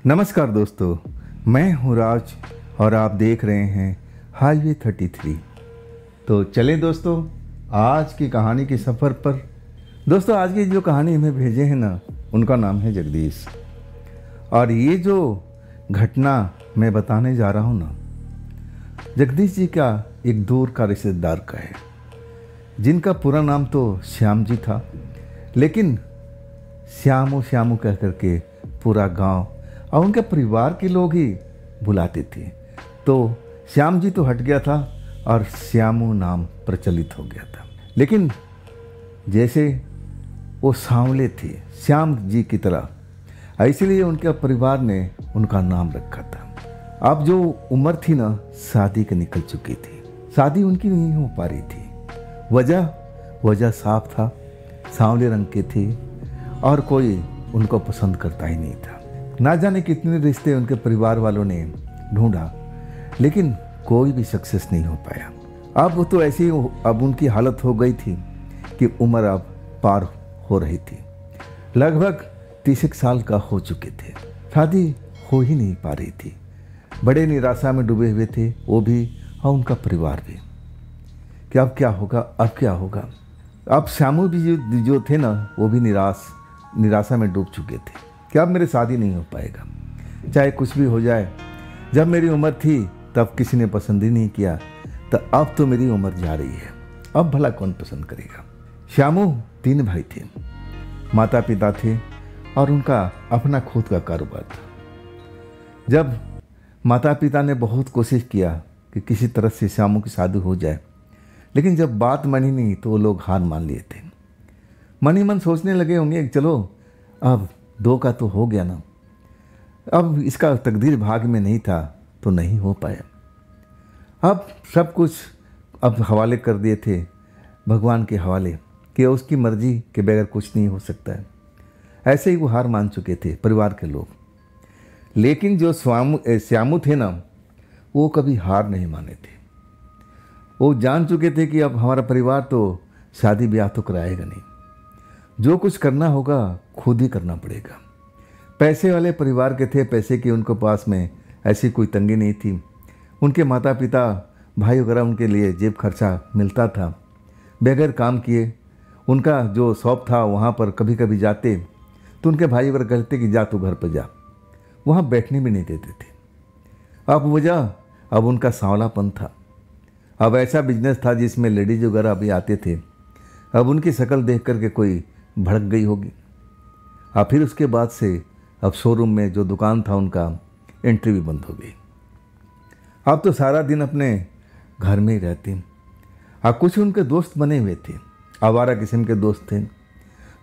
नमस्कार दोस्तों, मैं हूं राज और आप देख रहे हैं हाईवे 33। तो चलें दोस्तों आज की कहानी के सफ़र पर। दोस्तों आज की जो कहानी हमें भेजे हैं ना, उनका नाम है जगदीश। और ये जो घटना मैं बताने जा रहा हूँ ना, जगदीश जी का एक दूर का रिश्तेदार का है, जिनका पूरा नाम तो श्याम जी था, लेकिन श्यामू श्यामू कह करके पूरा गांव और उनके परिवार के लोग ही बुलाते थे। तो श्याम जी तो हट गया था और श्यामू नाम प्रचलित हो गया था। लेकिन जैसे वो सांवले थे श्याम जी की तरह, इसलिए उनके परिवार ने उनका नाम रखा था। अब जो उम्र थी ना, शादी के निकल चुकी थी, शादी उनकी नहीं हो पा रही थी। वजह साफ था, सांवले रंग के थे और कोई उनको पसंद करता ही नहीं था। ना जाने कितने रिश्ते उनके परिवार वालों ने ढूंढा, लेकिन कोई भी सक्सेस नहीं हो पाया। अब वो तो ऐसी अब उनकी हालत हो गई थी कि उम्र अब पार हो रही थी, लगभग 30 साल का हो चुके थे, शादी हो ही नहीं पा रही थी। बड़े निराशा में डूबे हुए थे वो भी और उनका परिवार भी, कि अब क्या होगा। अब श्यामू भी जो थे ना, वो भी निराशा में डूब चुके थे कि अब मेरी शादी नहीं हो पाएगा, चाहे कुछ भी हो जाए। जब मेरी उम्र थी तब किसी ने पसंद ही नहीं किया, तो अब तो मेरी उम्र जा रही है, अब भला कौन पसंद करेगा। श्यामू 3 भाई थे, माता पिता थे और उनका अपना खुद का कारोबार था। जब माता पिता ने बहुत कोशिश किया कि किसी तरह से श्यामू की शादी हो जाए, लेकिन जब बात मानी नहीं तो वो लोग हार मान लिए थे। मन ही मन सोचने लगे होंगे, चलो अब 2 का तो हो गया ना, अब इसका तकदीर भाग में नहीं था तो नहीं हो पाया। अब सब कुछ अब हवाले कर दिए थे भगवान के हवाले, कि उसकी मर्जी के बगैर कुछ नहीं हो सकता है। ऐसे ही वो हार मान चुके थे परिवार के लोग। लेकिन जो श्यामू थे ना, वो कभी हार नहीं माने थे। वो जान चुके थे कि अब हमारा परिवार तो शादी ब्याह तो कराएगा नहीं, जो कुछ करना होगा खुद ही करना पड़ेगा। पैसे वाले परिवार के थे, पैसे की उनके पास में ऐसी कोई तंगी नहीं थी। उनके माता पिता भाई वगैरह उनके लिए जेब खर्चा मिलता था, बगैर काम किए। उनका जो शॉप था वहाँ पर कभी कभी जाते तो उनके भाई वगैरह कहते कि जा तू घर पर जा, वहाँ बैठने भी नहीं देते थे। अब उनका सांवलापन था। अब ऐसा बिजनेस था जिसमें लेडीज वगैरह अभी आते थे, अब उनकी शक्ल देख करके कोई भड़क गई होगी। अब फिर उसके बाद से अब शोरूम में जो दुकान था उनका एंट्री भी बंद हो गई। अब तो सारा दिन अपने घर में ही रहते। अब कुछ उनके दोस्त बने हुए थे, आवारा किस्म के दोस्त थे,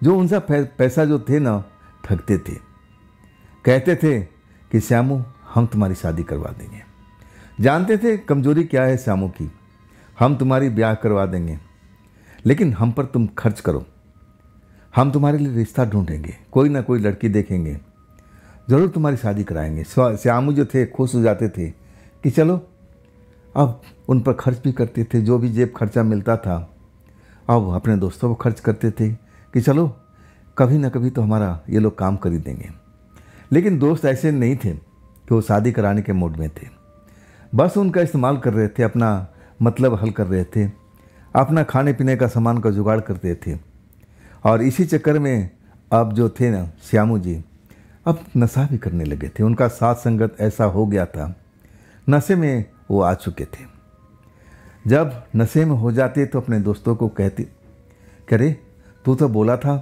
जो उनसे पैसा जो थे ना ठगते थे। कहते थे कि श्यामू हम तुम्हारी शादी करवा देंगे, जानते थे कमजोरी क्या है श्यामू की, हम तुम्हारी ब्याह करवा देंगे, लेकिन हम पर तुम खर्च करो, हम तुम्हारे लिए रिश्ता ढूंढेंगे, कोई ना कोई लड़की देखेंगे, ज़रूर तुम्हारी शादी कराएंगे। श्यामू जो थे खुश हो जाते थे कि चलो। अब उन पर खर्च भी करते थे, जो भी जेब खर्चा मिलता था अब अपने दोस्तों को खर्च करते थे कि चलो कभी ना कभी तो हमारा ये लोग काम कर ही देंगे। लेकिन दोस्त ऐसे नहीं थे कि वो शादी कराने के मूड में थे, बस उनका इस्तेमाल कर रहे थे, अपना मतलब हल कर रहे थे, अपना खाने पीने का सामान का जुगाड़ करते थे। और इसी चक्कर में अब जो थे ना श्यामू जी, अब नशा भी करने लगे थे। उनका साथ संगत ऐसा हो गया था, नशे में वो आ चुके थे। जब नशे में हो जाते तो अपने दोस्तों को कहते, करे तू तो बोला था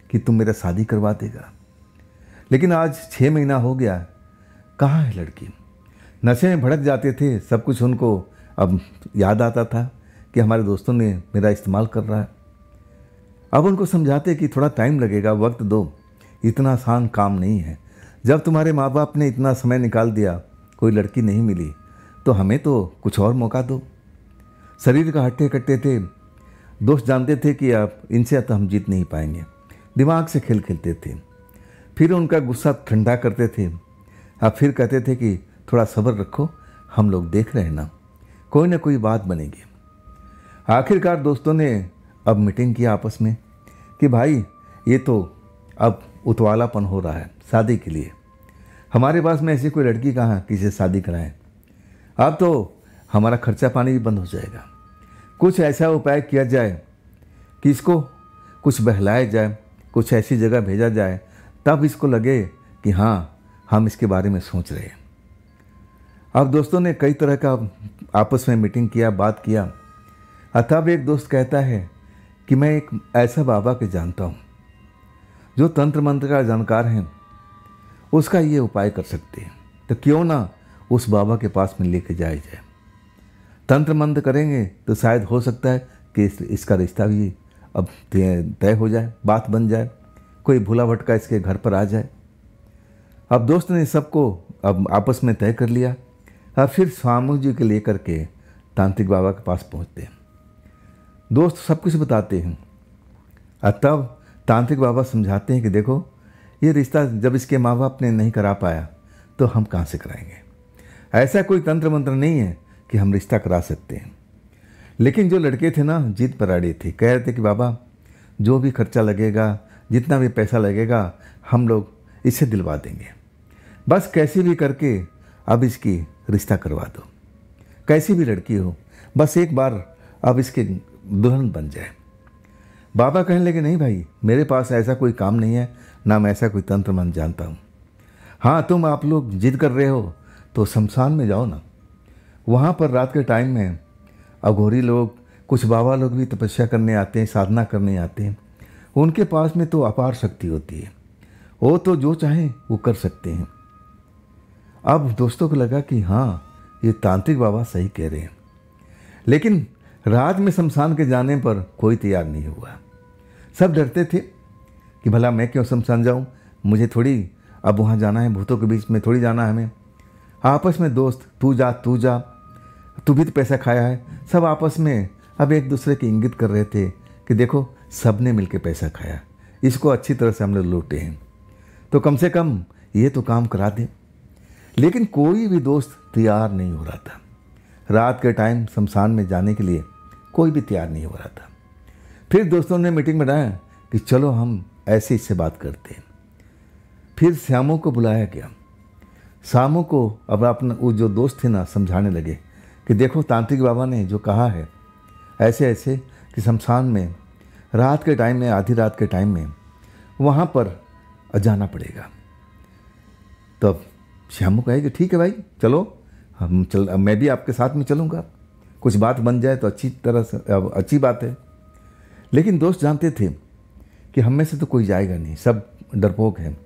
कि तुम मेरा शादी करवा देगा, लेकिन आज 6 महीना हो गया, कहाँ है लड़की। नशे में भड़क जाते थे, सब कुछ उनको अब याद आता था कि हमारे दोस्तों ने मेरा इस्तेमाल कर रहा है। अब उनको समझाते कि थोड़ा टाइम लगेगा, वक्त दो, इतना आसान काम नहीं है। जब तुम्हारे माँ बाप ने इतना समय निकाल दिया, कोई लड़की नहीं मिली, तो हमें तो कुछ और मौका दो। शरीर का हट्टे कट्टे थे, दोस्त जानते थे कि अब इनसे तो हम जीत नहीं पाएंगे, दिमाग से खेल खेलते थे। फिर उनका गुस्सा ठंडा करते थे, अब फिर कहते थे कि थोड़ा सब्र रखो, हम लोग देख रहे हैं ना, कोई ना कोई बात बनेगी। आखिरकार दोस्तों ने अब मीटिंग किया आपस में कि भाई ये तो अब उतवालापन हो रहा है शादी के लिए, हमारे पास में ऐसी कोई लड़की कहाँ किसी से शादी कराएं। अब तो हमारा खर्चा पानी भी बंद हो जाएगा। कुछ ऐसा उपाय किया जाए कि इसको कुछ बहलाया जाए, कुछ ऐसी जगह भेजा जाए तब इसको लगे कि हाँ, हम इसके बारे में सोच रहे हैं। अब दोस्तों ने कई तरह का आपस में मीटिंग किया, बात किया। तब एक दोस्त कहता है कि मैं एक ऐसा बाबा के जानता हूँ जो तंत्र मंत्र का जानकार हैं, उसका ये उपाय कर सकते हैं, तो क्यों ना उस बाबा के पास में लेके जाया जाए। तंत्र मंत्र करेंगे तो शायद हो सकता है कि इसका रिश्ता भी अब तय हो जाए, बात बन जाए, कोई भूला भटका इसके घर पर आ जाए। अब दोस्त ने सबको अब आपस में तय कर लिया। अब फिर स्वामी जी के लेकर के तांत्रिक बाबा के पास पहुंचते हैं। दोस्त सब कुछ बताते हैं। तब तांत्रिक बाबा समझाते हैं कि देखो, ये रिश्ता जब इसके माँ बाप ने नहीं करा पाया तो हम कहाँ से कराएंगे। ऐसा कोई तंत्र मंत्र नहीं है कि हम रिश्ता करा सकते हैं। लेकिन जो लड़के थे ना, जिद पर अड़े थे, कह रहे थे कि बाबा जो भी खर्चा लगेगा, जितना भी पैसा लगेगा, हम लोग इससे दिलवा देंगे। बस कैसे भी करके अब इसकी रिश्ता करवा दो, कैसी भी लड़की हो, बस एक बार अब इसके दुल्हन बन जाए। बाबा कहने लगे नहीं भाई, मेरे पास ऐसा कोई काम नहीं है, ना मैं ऐसा कोई तंत्र मंत्र जानता हूँ। हाँ, तुम आप लोग जिद कर रहे हो तो शमशान में जाओ ना। वहाँ पर रात के टाइम में अघोरी लोग, कुछ बाबा लोग भी तपस्या करने आते हैं, साधना करने आते हैं। उनके पास में तो अपार शक्ति होती है, वो तो जो चाहें वो कर सकते हैं। अब दोस्तों को लगा कि हाँ, ये तांत्रिक बाबा सही कह रहे हैं। लेकिन रात में शमशान के जाने पर कोई तैयार नहीं हुआ। सब डरते थे कि भला मैं क्यों शमशान जाऊँ, मुझे थोड़ी अब वहाँ जाना है, भूतों के बीच में थोड़ी जाना है हमें। आपस में दोस्त, तू जा, तू भी तो पैसा खाया है। सब आपस में अब एक दूसरे की इंगित कर रहे थे कि देखो, सब ने मिलकर पैसा खाया, इसको अच्छी तरह से हम लोग लूटे हैं, तो कम से कम ये तो काम करा दें। लेकिन कोई भी दोस्त तैयार नहीं हो रहा था। रात के टाइम शमशान में जाने के लिए कोई भी तैयार नहीं हो रहा था। फिर दोस्तों ने मीटिंग बनाया कि चलो हम ऐसे इससे बात करते हैं। फिर श्यामू को बुलाया गया। श्यामू को अब अपना वो जो दोस्त थे ना, समझाने लगे कि देखो, तांत्रिक बाबा ने जो कहा है ऐसे ऐसे कि शमशान में रात के टाइम में, आधी रात के टाइम में वहाँ पर जाना पड़ेगा। तब श्यामू कहे कि ठीक है भाई, चलो मैं भी आपके साथ में चलूँगा, कुछ बात बन जाए तो अच्छी तरह से अच्छी बात है। लेकिन दोस्त जानते थे कि हम में से तो कोई जाएगा नहीं, सब डरपोक हैं,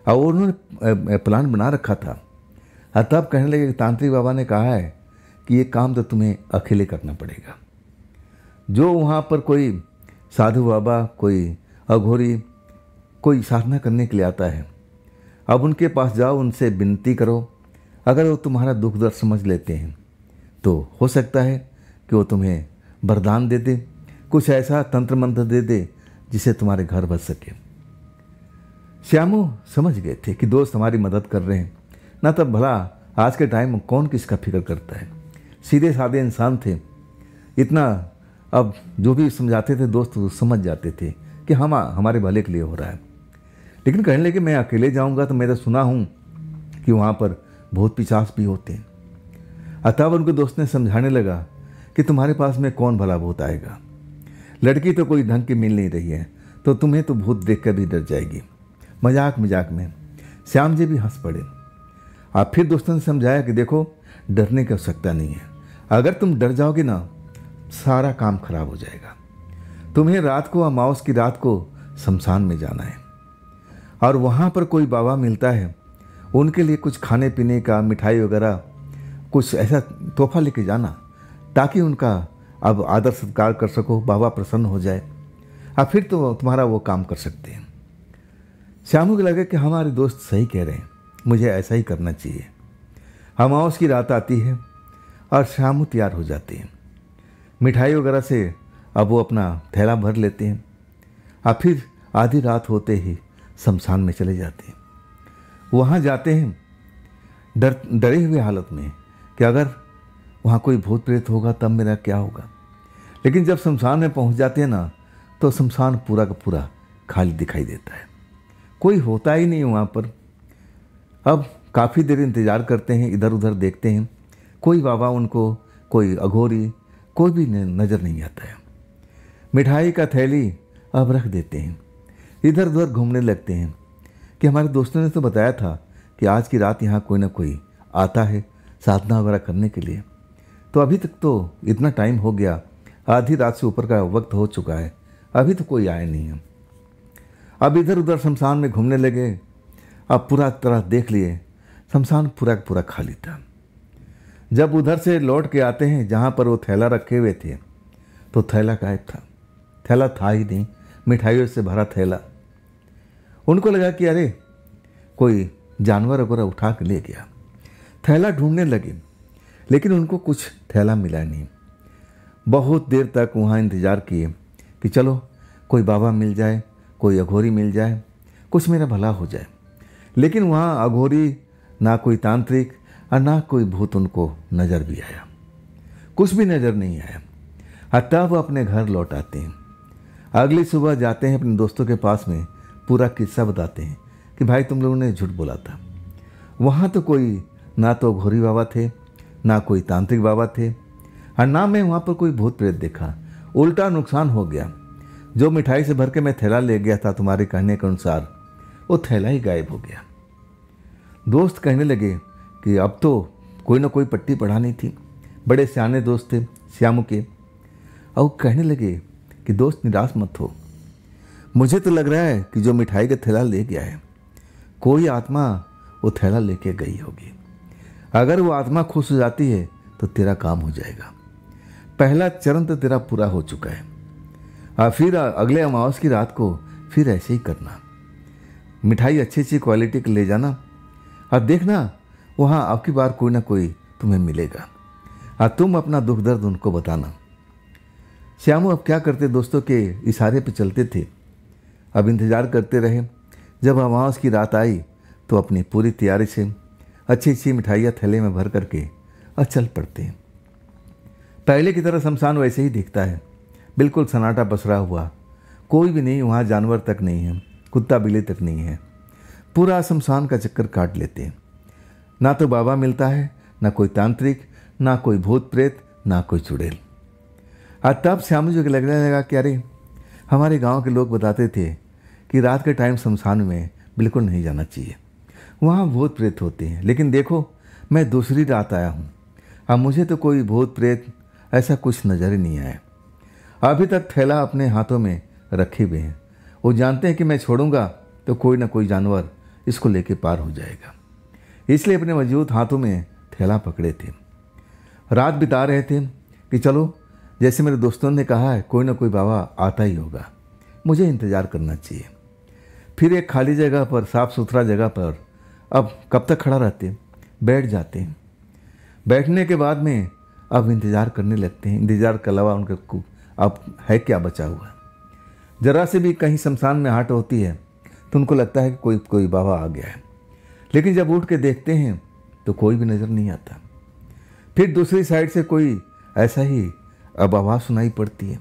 और उन्होंने प्लान बना रखा था। तब कहने लगे कि तांत्रिक बाबा ने कहा है कि ये काम तो तुम्हें अकेले करना पड़ेगा। जो वहाँ पर कोई साधु बाबा, कोई अघोरी, कोई साधना करने के लिए आता है, अब उनके पास जाओ, उनसे विनती करो। अगर वो तुम्हारा दुख दर्द समझ लेते हैं तो हो सकता है कि वो तुम्हें वरदान दे दे, कुछ ऐसा तंत्र मंत्र दे दे जिससे तुम्हारे घर बच सके। श्यामू समझ गए थे कि दोस्त हमारी मदद कर रहे हैं ना। तब भला आज के टाइम में कौन किसका फिक्र करता है, सीधे साधे इंसान थे। इतना अब जो भी समझाते थे दोस्त वो समझ जाते थे कि हम हमारे भले के लिए हो रहा है। लेकिन कहने लगे मैं अकेले जाऊंगा तो मैं तो सुना हूँ कि वहाँ पर भूत पिशाच भी होते हैं। तब उनके दोस्त ने समझाने लगा कि तुम्हारे पास में कौन भला भूत आएगा, लड़की तो कोई ढंग की मिल नहीं रही है, तो तुम्हें तो भूत देख कर भी डर जाएगी। मजाक मजाक में श्याम जी भी हंस पड़े। आप फिर दोस्तों ने समझाया कि देखो, डरने की आवश्यकता नहीं है, अगर तुम डर जाओगे ना सारा काम खराब हो जाएगा। तुम्हें रात को, अमावस की रात को शमशान में जाना है, और वहाँ पर कोई बाबा मिलता है, उनके लिए कुछ खाने पीने का, मिठाई वगैरह कुछ ऐसा तोहफा लेके जाना, ताकि उनका अब आदर सत्कार कर सको, बाबा प्रसन्न हो जाए, और फिर तो तुम्हारा वो काम कर सकते हैं। श्यामू को लगे कि हमारे दोस्त सही कह रहे हैं, मुझे ऐसा ही करना चाहिए। अमावस की रात आती है और श्यामू तैयार हो जाते हैं। मिठाई वगैरह से अब वो अपना थैला भर लेते हैं, और फिर आधी रात होते ही शमशान में चले जाते हैं। वहाँ जाते हैं डरे हुए हालत में कि अगर वहाँ कोई भूत प्रेत होगा तब मेरा क्या होगा। लेकिन जब शमशान में पहुँच जाते हैं ना, तो शमशान पूरा का पूरा खाली दिखाई देता है, कोई होता ही नहीं वहाँ पर। अब काफ़ी देर इंतज़ार करते हैं, इधर उधर देखते हैं, कोई बाबा उनको, कोई अघोरी, कोई भी नज़र नहीं आता है। मिठाई का थैली अब रख देते हैं, इधर उधर घूमने लगते हैं कि हमारे दोस्तों ने तो बताया था कि आज की रात यहाँ कोई ना कोई आता है साधना वगैरह करने के लिए। तो अभी तक तो इतना टाइम हो गया, आधी रात से ऊपर का वक्त हो चुका है, अभी तो कोई आया नहीं है। अब इधर उधर शमशान में घूमने लगे। अब पूरा तरह देख लिए, शमशान पूरा का पूरा खाली था। जब उधर से लौट के आते हैं जहाँ पर वो थैला रखे हुए थे, तो थैला गायब था। थैला था ही नहीं, मिठाइयों से भरा थैला। उनको लगा कि अरे कोई जानवर वगैरह उठा के ले गया। थैला ढूंढने लगे, लेकिन उनको कुछ थैला मिला नहीं। बहुत देर तक वहाँ इंतज़ार किए कि चलो कोई बाबा मिल जाए, कोई अघोरी मिल जाए, कुछ मेरा भला हो जाए। लेकिन वहाँ अघोरी, ना कोई तांत्रिक और ना कोई भूत उनको नज़र भी आया, कुछ भी नज़र नहीं आया। तब वो अपने घर लौट आते हैं। अगली सुबह जाते हैं अपने दोस्तों के पास में, पूरा किस्सा बताते हैं कि भाई तुम लोगों ने झूठ बोला था। वहाँ तो कोई, ना तो घोरी बाबा थे, ना कोई तांत्रिक बाबा थे, और ना मैं वहाँ पर कोई भूत प्रेत देखा। उल्टा नुकसान हो गया। जो मिठाई से भर के मैं थैला ले गया था तुम्हारे कहने के अनुसार, वो थैला ही गायब हो गया। दोस्त कहने लगे कि अब तो कोई ना कोई पट्टी पढ़ानी थी। बड़े सियाने दोस्त थे श्यामू के। और कहने लगे कि दोस्त निराश मत हो, मुझे तो लग रहा है कि जो मिठाई का थैला ले गया है, कोई आत्मा वो थैला लेके गई होगी। अगर वो आत्मा खुश हो जाती है तो तेरा काम हो जाएगा। पहला चरण तो तेरा पूरा हो चुका है। और फिर अगले अमावस की रात को फिर ऐसे ही करना। मिठाई अच्छी अच्छी क्वालिटी की ले जाना, और देखना वहाँ आपकी बार कोई ना कोई तुम्हें मिलेगा, और तुम अपना दुख दर्द उनको बताना। श्यामू अब क्या करते, दोस्तों के इशारे पे चलते थे। अब इंतज़ार करते रहे। जब अमावस की रात आई तो अपनी पूरी तैयारी से अच्छी अच्छी मिठाइयाँ थैले में भर करके और चल पड़ते हैं। पहले की तरह शमशान वैसे ही दिखता है, बिल्कुल सन्नाटा पसरा हुआ, कोई भी नहीं, वहाँ जानवर तक नहीं है, कुत्ता बिल्ली तक नहीं है। पूरा शमशान का चक्कर काट लेते हैं। ना तो बाबा मिलता है, ना कोई तांत्रिक, ना कोई भूत प्रेत, ना कोई चुड़ैल। और तब श्यामू जी को लगने लगा कि अरे हमारे गांव के लोग बताते थे कि रात के टाइम शमशान में बिल्कुल नहीं जाना चाहिए, वहाँ भूत प्रेत होते हैं। लेकिन देखो मैं दूसरी रात आया हूँ, अब मुझे तो कोई भूत प्रेत ऐसा कुछ नज़र ही नहीं आया। अभी तक थैला अपने हाथों में रखे हुए हैं। वो जानते हैं कि मैं छोड़ूंगा तो कोई ना कोई जानवर इसको लेके पार हो जाएगा, इसलिए अपने मौजूद हाथों में थैला पकड़े थे। रात बिता रहे थे कि चलो जैसे मेरे दोस्तों ने कहा है, कोई ना कोई बाबा आता ही होगा, मुझे इंतज़ार करना चाहिए। फिर एक खाली जगह पर, साफ़ सुथरा जगह पर अब कब तक खड़ा रहते, बैठ जाते हैं। बैठने के बाद में अब इंतज़ार करने लगते हैं। इंतज़ार के अलावा उनके अब है क्या बचा हुआ। ज़रा से भी कहीं शमशान में हाट होती है तो उनको लगता है कि कोई बाबा आ गया है, लेकिन जब उठ के देखते हैं तो कोई भी नज़र नहीं आता। फिर दूसरी साइड से कोई ऐसा ही अब आवाज़ सुनाई पड़ती है।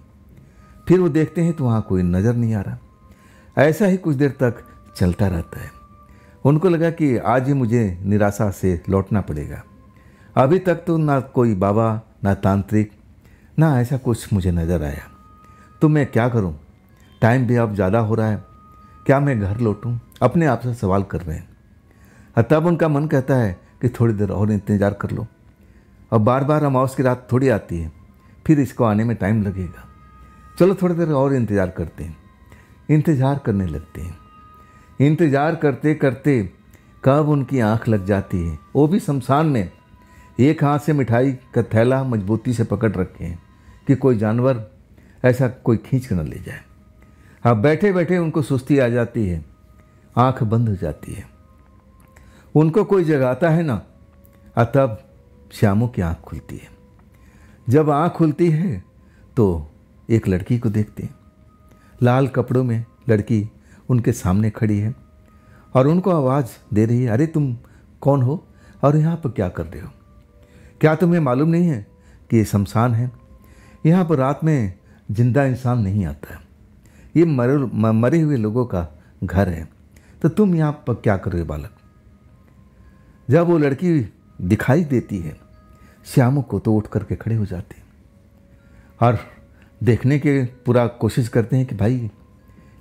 फिर वो देखते हैं तो वहाँ कोई नज़र नहीं आ रहा। ऐसा ही कुछ देर तक चलता रहता है। उनको लगा कि आज ही मुझे निराशा से लौटना पड़ेगा। अभी तक तो ना कोई बाबा, ना तांत्रिक, ना ऐसा कुछ मुझे नज़र आया। तो मैं क्या करूं? टाइम भी अब ज़्यादा हो रहा है, क्या मैं घर लौटूं? अपने आप से सवाल कर रहे हैं। तब उनका मन कहता है कि थोड़ी देर और इंतज़ार कर लो। अब बार बार अमावस की रात थोड़ी आती है, फिर इसको आने में टाइम लगेगा। चलो थोड़ी देर और इंतज़ार करते हैं। इंतज़ार करने लगते हैं। इंतज़ार करते करते कब उनकी आंख लग जाती है, वो भी शमशान में। एक हाथ से मिठाई का थैला मजबूती से पकड़ रखे हैं कि कोई जानवर ऐसा कोई खींच कर न ले जाए। अब बैठे बैठे उनको सुस्ती आ जाती है, आंख बंद हो जाती है। उनको कोई जगाता है ना, तब श्यामू की आंख खुलती है। जब आंख खुलती है तो एक लड़की को देखते हैं। लाल कपड़ों में लड़की उनके सामने खड़ी है और उनको आवाज़ दे रही है, अरे तुम कौन हो और यहाँ पर क्या कर रहे हो? क्या तुम्हें मालूम नहीं है कि ये शमशान है? यहाँ पर रात में जिंदा इंसान नहीं आता है, ये मरे हुए लोगों का घर है। तो तुम यहाँ पर क्या कर रहे हो बालक? जब वो लड़की दिखाई देती है श्यामू को तो उठ करके खड़े हो जाते हैं और देखने के पूरा कोशिश करते हैं कि भाई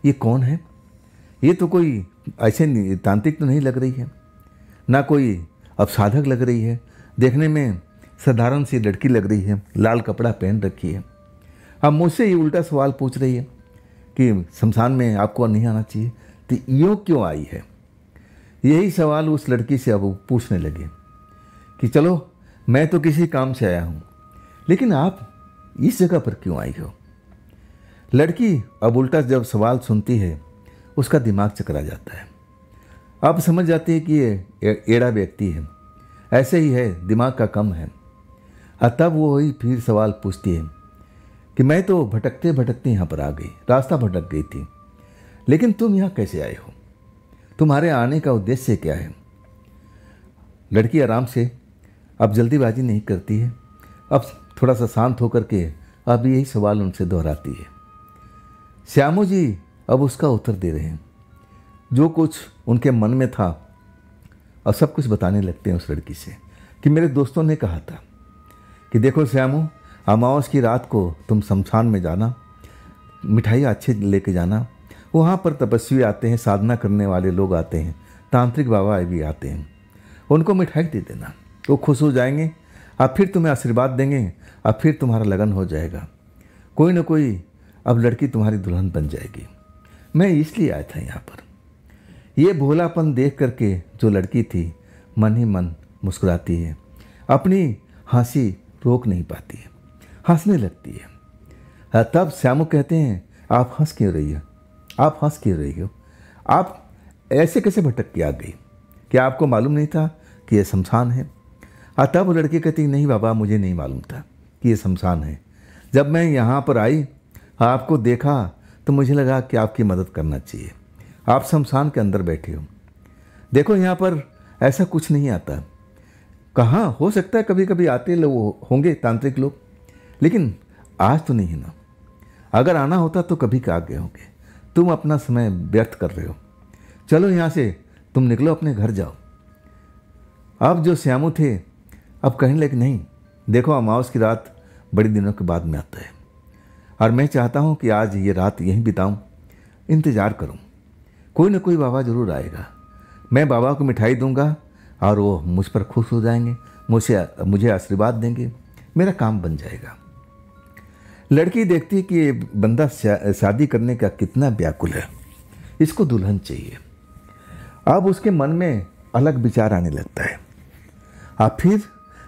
ये कौन है। ये तो कोई ऐसे तांत्रिक तो नहीं लग रही है, ना कोई अवसाधक लग रही है, देखने में साधारण सी लड़की लग रही है, लाल कपड़ा पहन रखी है। अब मुझसे ये उल्टा सवाल पूछ रही है कि शमशान में आपको नहीं आना चाहिए, तो यूँ क्यों आई है। यही सवाल उस लड़की से अब वो पूछने लगे कि चलो मैं तो किसी काम से आया हूँ, लेकिन आप इस जगह पर क्यों आई हो। लड़की अब उल्टा जब सवाल सुनती है उसका दिमाग चकरा जाता है। अब समझ जाती है कि ये एड़ा व्यक्ति है, ऐसे ही है, दिमाग का कम है। तब वो वही फिर सवाल पूछती है कि मैं तो भटकते भटकते यहाँ पर आ गई, रास्ता भटक गई थी, लेकिन तुम यहाँ कैसे आए हो, तुम्हारे आने का उद्देश्य क्या है। लड़की आराम से अब जल्दीबाजी नहीं करती है, अब थोड़ा सा शांत होकर के अब यही सवाल उनसे दोहराती है। श्यामू जी अब उसका उत्तर दे रहे हैं, जो कुछ उनके मन में था, और सब कुछ बताने लगते हैं उस लड़की से कि मेरे दोस्तों ने कहा था कि देखो श्यामू, अमावस की रात को तुम शमशान में जाना, मिठाई अच्छे लेके जाना, वहाँ पर तपस्वी आते हैं, साधना करने वाले लोग आते हैं, तांत्रिक बाबा भी आते हैं, उनको मिठाई दे देना, वो खुश हो जाएंगे, अब फिर तुम्हें आशीर्वाद देंगे, अब फिर तुम्हारा लगन हो जाएगा, कोई ना कोई अब लड़की तुम्हारी दुल्हन बन जाएगी। मैं इसलिए आया था यहाँ पर। ये भोलापन देख करके जो लड़की थी मन ही मन मुस्कुराती है, अपनी हंसी रोक नहीं पाती है, हंसने लगती है। तब श्यामू कहते हैं आप हंस क्यों रही हो, आप हंस क्यों रही हो, आप ऐसे कैसे भटक के आ गई, क्या आपको मालूम नहीं था कि ये शमशान है। तब वो लड़की कहती नहीं बाबा, मुझे नहीं मालूम था कि ये शमशान है। जब मैं यहाँ पर आई, आपको देखा तो मुझे लगा कि आपकी मदद करना चाहिए, आप शमशान के अंदर बैठे हो, देखो यहाँ पर ऐसा कुछ नहीं आता। कहाँ हो सकता है कभी कभी आते लोग होंगे तांत्रिक लोग, लेकिन आज तो नहीं है ना, अगर आना होता तो कभी का आगे होंगे, तुम अपना समय व्यर्थ कर रहे हो, चलो यहाँ से तुम निकलो, अपने घर जाओ। अब जो श्यामू थे अब कहने लगे नहीं, देखो अमावस की रात बड़े दिनों के बाद में आता है, और मैं चाहता हूँ कि आज ये रात यहीं बिताऊँ, इंतज़ार करूँ, कोई ना कोई बाबा ज़रूर आएगा, मैं बाबा को मिठाई दूंगा और वो मुझ पर खुश हो जाएंगे, मुझे आशीर्वाद देंगे, मेरा काम बन जाएगा। लड़की देखती है कि ये बंदा शादी करने का कितना व्याकुल है, इसको दुल्हन चाहिए। अब उसके मन में अलग विचार आने लगता है। अब फिर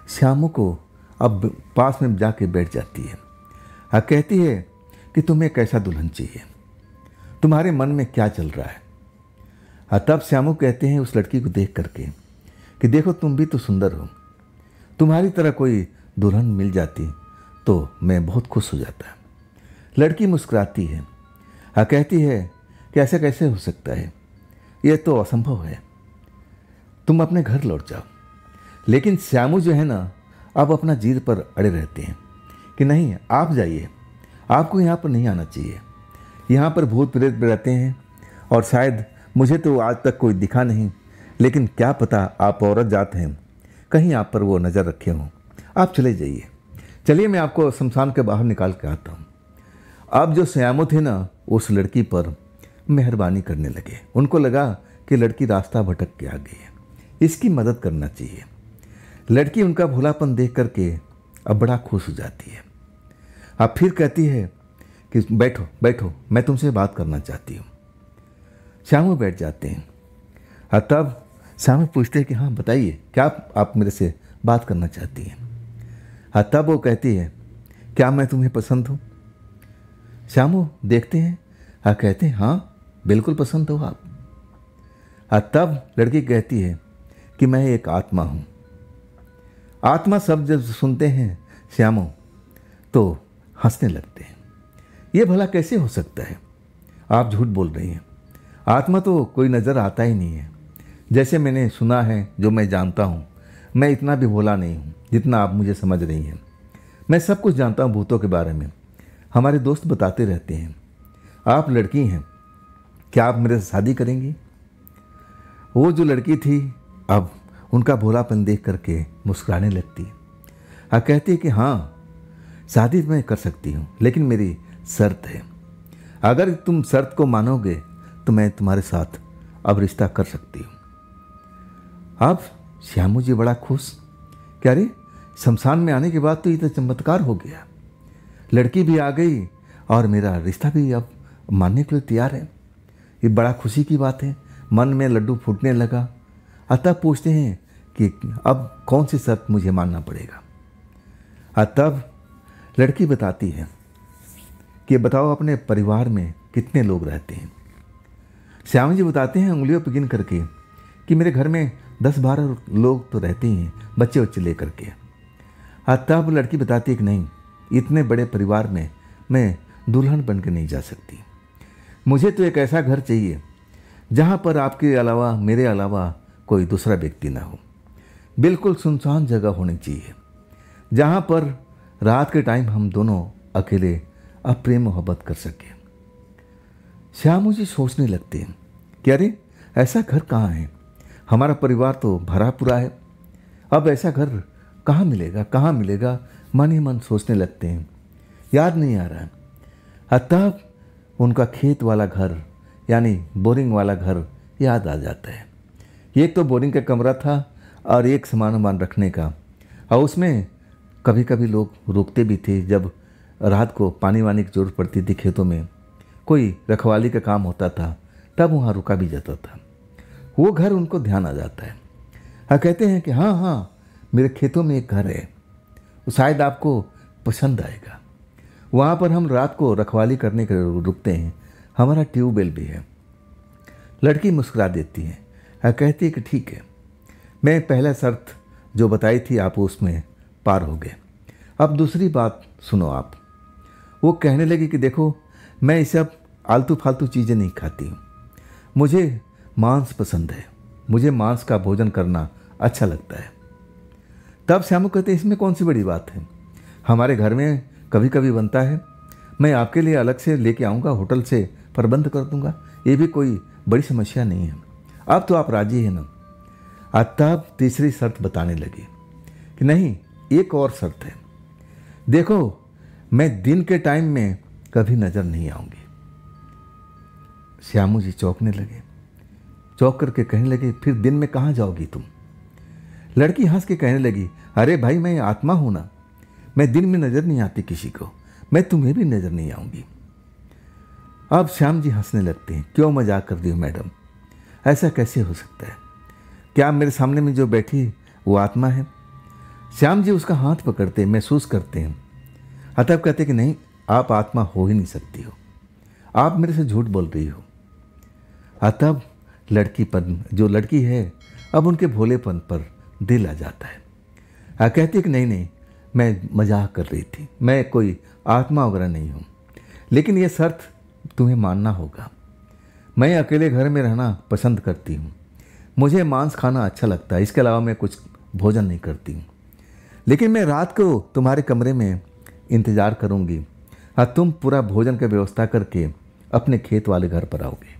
श्यामू को अब पास में जाके बैठ जाती है और कहती है कि तुम्हें कैसा दुल्हन चाहिए, तुम्हारे मन में क्या चल रहा है। तब श्यामू कहते हैं उस लड़की को देख करके कि देखो तुम भी तो सुंदर हो, तुम्हारी तरह कोई दुल्हन मिल जाती तो मैं बहुत खुश हो जाता। लड़की मुस्कुराती है और कहती है कि ऐसा कैसे हो सकता है, ये तो असंभव है, तुम अपने घर लौट जाओ। लेकिन श्यामू जो है ना अब अपना जिद पर अड़े रहते हैं कि नहीं आप जाइए, आपको यहाँ पर नहीं आना चाहिए, यहाँ पर भूत प्रेत रहते हैं और शायद मुझे तो आज तक कोई दिखा नहीं, लेकिन क्या पता आप औरत जात हैं, कहीं आप पर वो नज़र रखे हों, आप चले जाइए, चलिए मैं आपको शमशान के बाहर निकाल के आता हूँ। अब जो श्यामू थे ना उस लड़की पर मेहरबानी करने लगे, उनको लगा कि लड़की रास्ता भटक के आ गई है, इसकी मदद करना चाहिए। लड़की उनका भोलापन देख करके अब बड़ा खुश हो जाती है। अब फिर कहती है कि बैठो बैठो, मैं तुमसे बात करना चाहती हूँ। श्यामू बैठ जाते हैं और तब श्यामू पूछते हैं कि हाँ बताइए, क्या आप मेरे से बात करना चाहती हैं। और तब वो कहती है क्या मैं तुम्हें पसंद हूँ। श्यामू देखते हैं और कहते हैं हाँ बिल्कुल पसंद हो आप। और तब लड़की कहती है कि मैं एक आत्मा हूँ। आत्मा शब्द जब सुनते हैं श्यामू तो हंसने लगते हैं, ये भला कैसे हो सकता है, आप झूठ बोल रही हैं, आत्मा तो कोई नज़र आता ही नहीं है। जैसे मैंने सुना है, जो मैं जानता हूँ, मैं इतना भी भोला नहीं हूँ जितना आप मुझे समझ रही हैं। मैं सब कुछ जानता हूँ भूतों के बारे में, हमारे दोस्त बताते रहते हैं। आप लड़की हैं, क्या आप मेरे से शादी करेंगी। वो जो लड़की थी अब उनका भोलापन देख करके मुस्कुराने लगती है और कहती है कि हाँ, शादी मैं कर सकती हूँ, लेकिन मेरी शर्त है। अगर तुम शर्त को मानोगे तो मैं तुम्हारे साथ अब रिश्ता कर सकती हूँ। अब श्यामू जी बड़ा खुश कि अरे, शमशान में आने के बाद तो ये तो चमत्कार हो गया, लड़की भी आ गई और मेरा रिश्ता भी अब मानने के लिए तैयार है। ये बड़ा खुशी की बात है। मन में लड्डू फूटने लगा। अतः पूछते हैं कि अब कौन सी शर्त मुझे मानना पड़ेगा। तब लड़की बताती है कि बताओ अपने परिवार में कितने लोग रहते हैं। श्याम जी बताते हैं उंगलियों पर गिन करके कि मेरे घर में 10-12 लोग तो रहते ही हैं, बच्चे बच्चे लेकर के। तब लड़की बताती है कि नहीं, इतने बड़े परिवार में मैं दुल्हन बन के नहीं जा सकती। मुझे तो एक ऐसा घर चाहिए जहाँ पर आपके अलावा, मेरे अलावा कोई दूसरा व्यक्ति ना हो। बिल्कुल सुनसान जगह होनी चाहिए जहाँ पर रात के टाइम हम दोनों अकेले अब प्रेम मोहब्बत कर सकें। श्यामू जी सोचने लगते हैं कि अरे, ऐसा घर कहाँ है? हमारा परिवार तो भरा पूरा है, अब ऐसा घर कहाँ मिलेगा, कहाँ मिलेगा? मन ही मन सोचने लगते हैं, याद नहीं आ रहा है। तब उनका खेत वाला घर यानी बोरिंग वाला घर याद आ जाता है। एक तो बोरिंग का कमरा था और एक सामान वामान रखने का, और उसमें कभी कभी लोग रुकते भी थे जब रात को पानी वानी की जरूरत पड़ती थी, खेतों में कोई रखवाली का काम होता था, तब वहाँ रुका भी जाता था। वो घर उनको ध्यान आ जाता है और कहते हैं कि हाँ हाँ, मेरे खेतों में एक घर है, शायद आपको पसंद आएगा। वहाँ पर हम रात को रखवाली करने के लिए रुकते हैं, हमारा ट्यूबवेल भी है। लड़की मुस्कुरा देती है और कहती है कि ठीक है, मैं पहला शर्त जो बताई थी आप उसमें पार हो गए। अब दूसरी बात सुनो आप। वो कहने लगी कि देखो, मैं ये सब आलतू फालतू चीज़ें नहीं खाती हूँ, मुझे मांस पसंद है, मुझे मांस का भोजन करना अच्छा लगता है। तब श्यामू कहते हैं इसमें कौन सी बड़ी बात है, हमारे घर में कभी कभी बनता है, मैं आपके लिए अलग से लेके आऊँगा, होटल से प्रबंध कर दूँगा, ये भी कोई बड़ी समस्या नहीं है। अब तो आप राजी हैं ना? तब तीसरी शर्त बताने लगी कि नहीं, एक और शर्त है। देखो, मैं दिन के टाइम में कभी नज़र नहीं आऊँगी। श्यामू जी चौंकने लगे, चौंक करके कहने लगे फिर दिन में कहाँ जाओगी तुम? लड़की हंस के कहने लगी, अरे भाई, मैं आत्मा हूँ ना, मैं दिन में नज़र नहीं आती किसी को, मैं तुम्हें भी नज़र नहीं आऊँगी। अब श्याम जी हंसने लगते हैं, क्यों मजाक कर रही हो मैडम, ऐसा कैसे हो सकता है? क्या मेरे सामने में जो बैठी वो आत्मा है? श्याम जी उसका हाथ पकड़ते हैं, महसूस करते हैं, तब कहते कि नहीं, आप आत्मा हो ही नहीं सकती हो, आप मेरे से झूठ बोल रही हो। तब लड़कीपन जो लड़की है अब उनके भोलेपन पर दिल आ जाता है। कहती है कि नहीं, मैं मजाक कर रही थी, मैं कोई आत्मा वगैरह नहीं हूँ, लेकिन ये शर्त तुम्हें मानना होगा। मैं अकेले घर में रहना पसंद करती हूँ, मुझे मांस खाना अच्छा लगता है, इसके अलावा मैं कुछ भोजन नहीं करती हूँ, लेकिन मैं रात को तुम्हारे कमरे में इंतज़ार करूँगी और तुम पूरा भोजन की व्यवस्था करके अपने खेत वाले घर पर आओगे।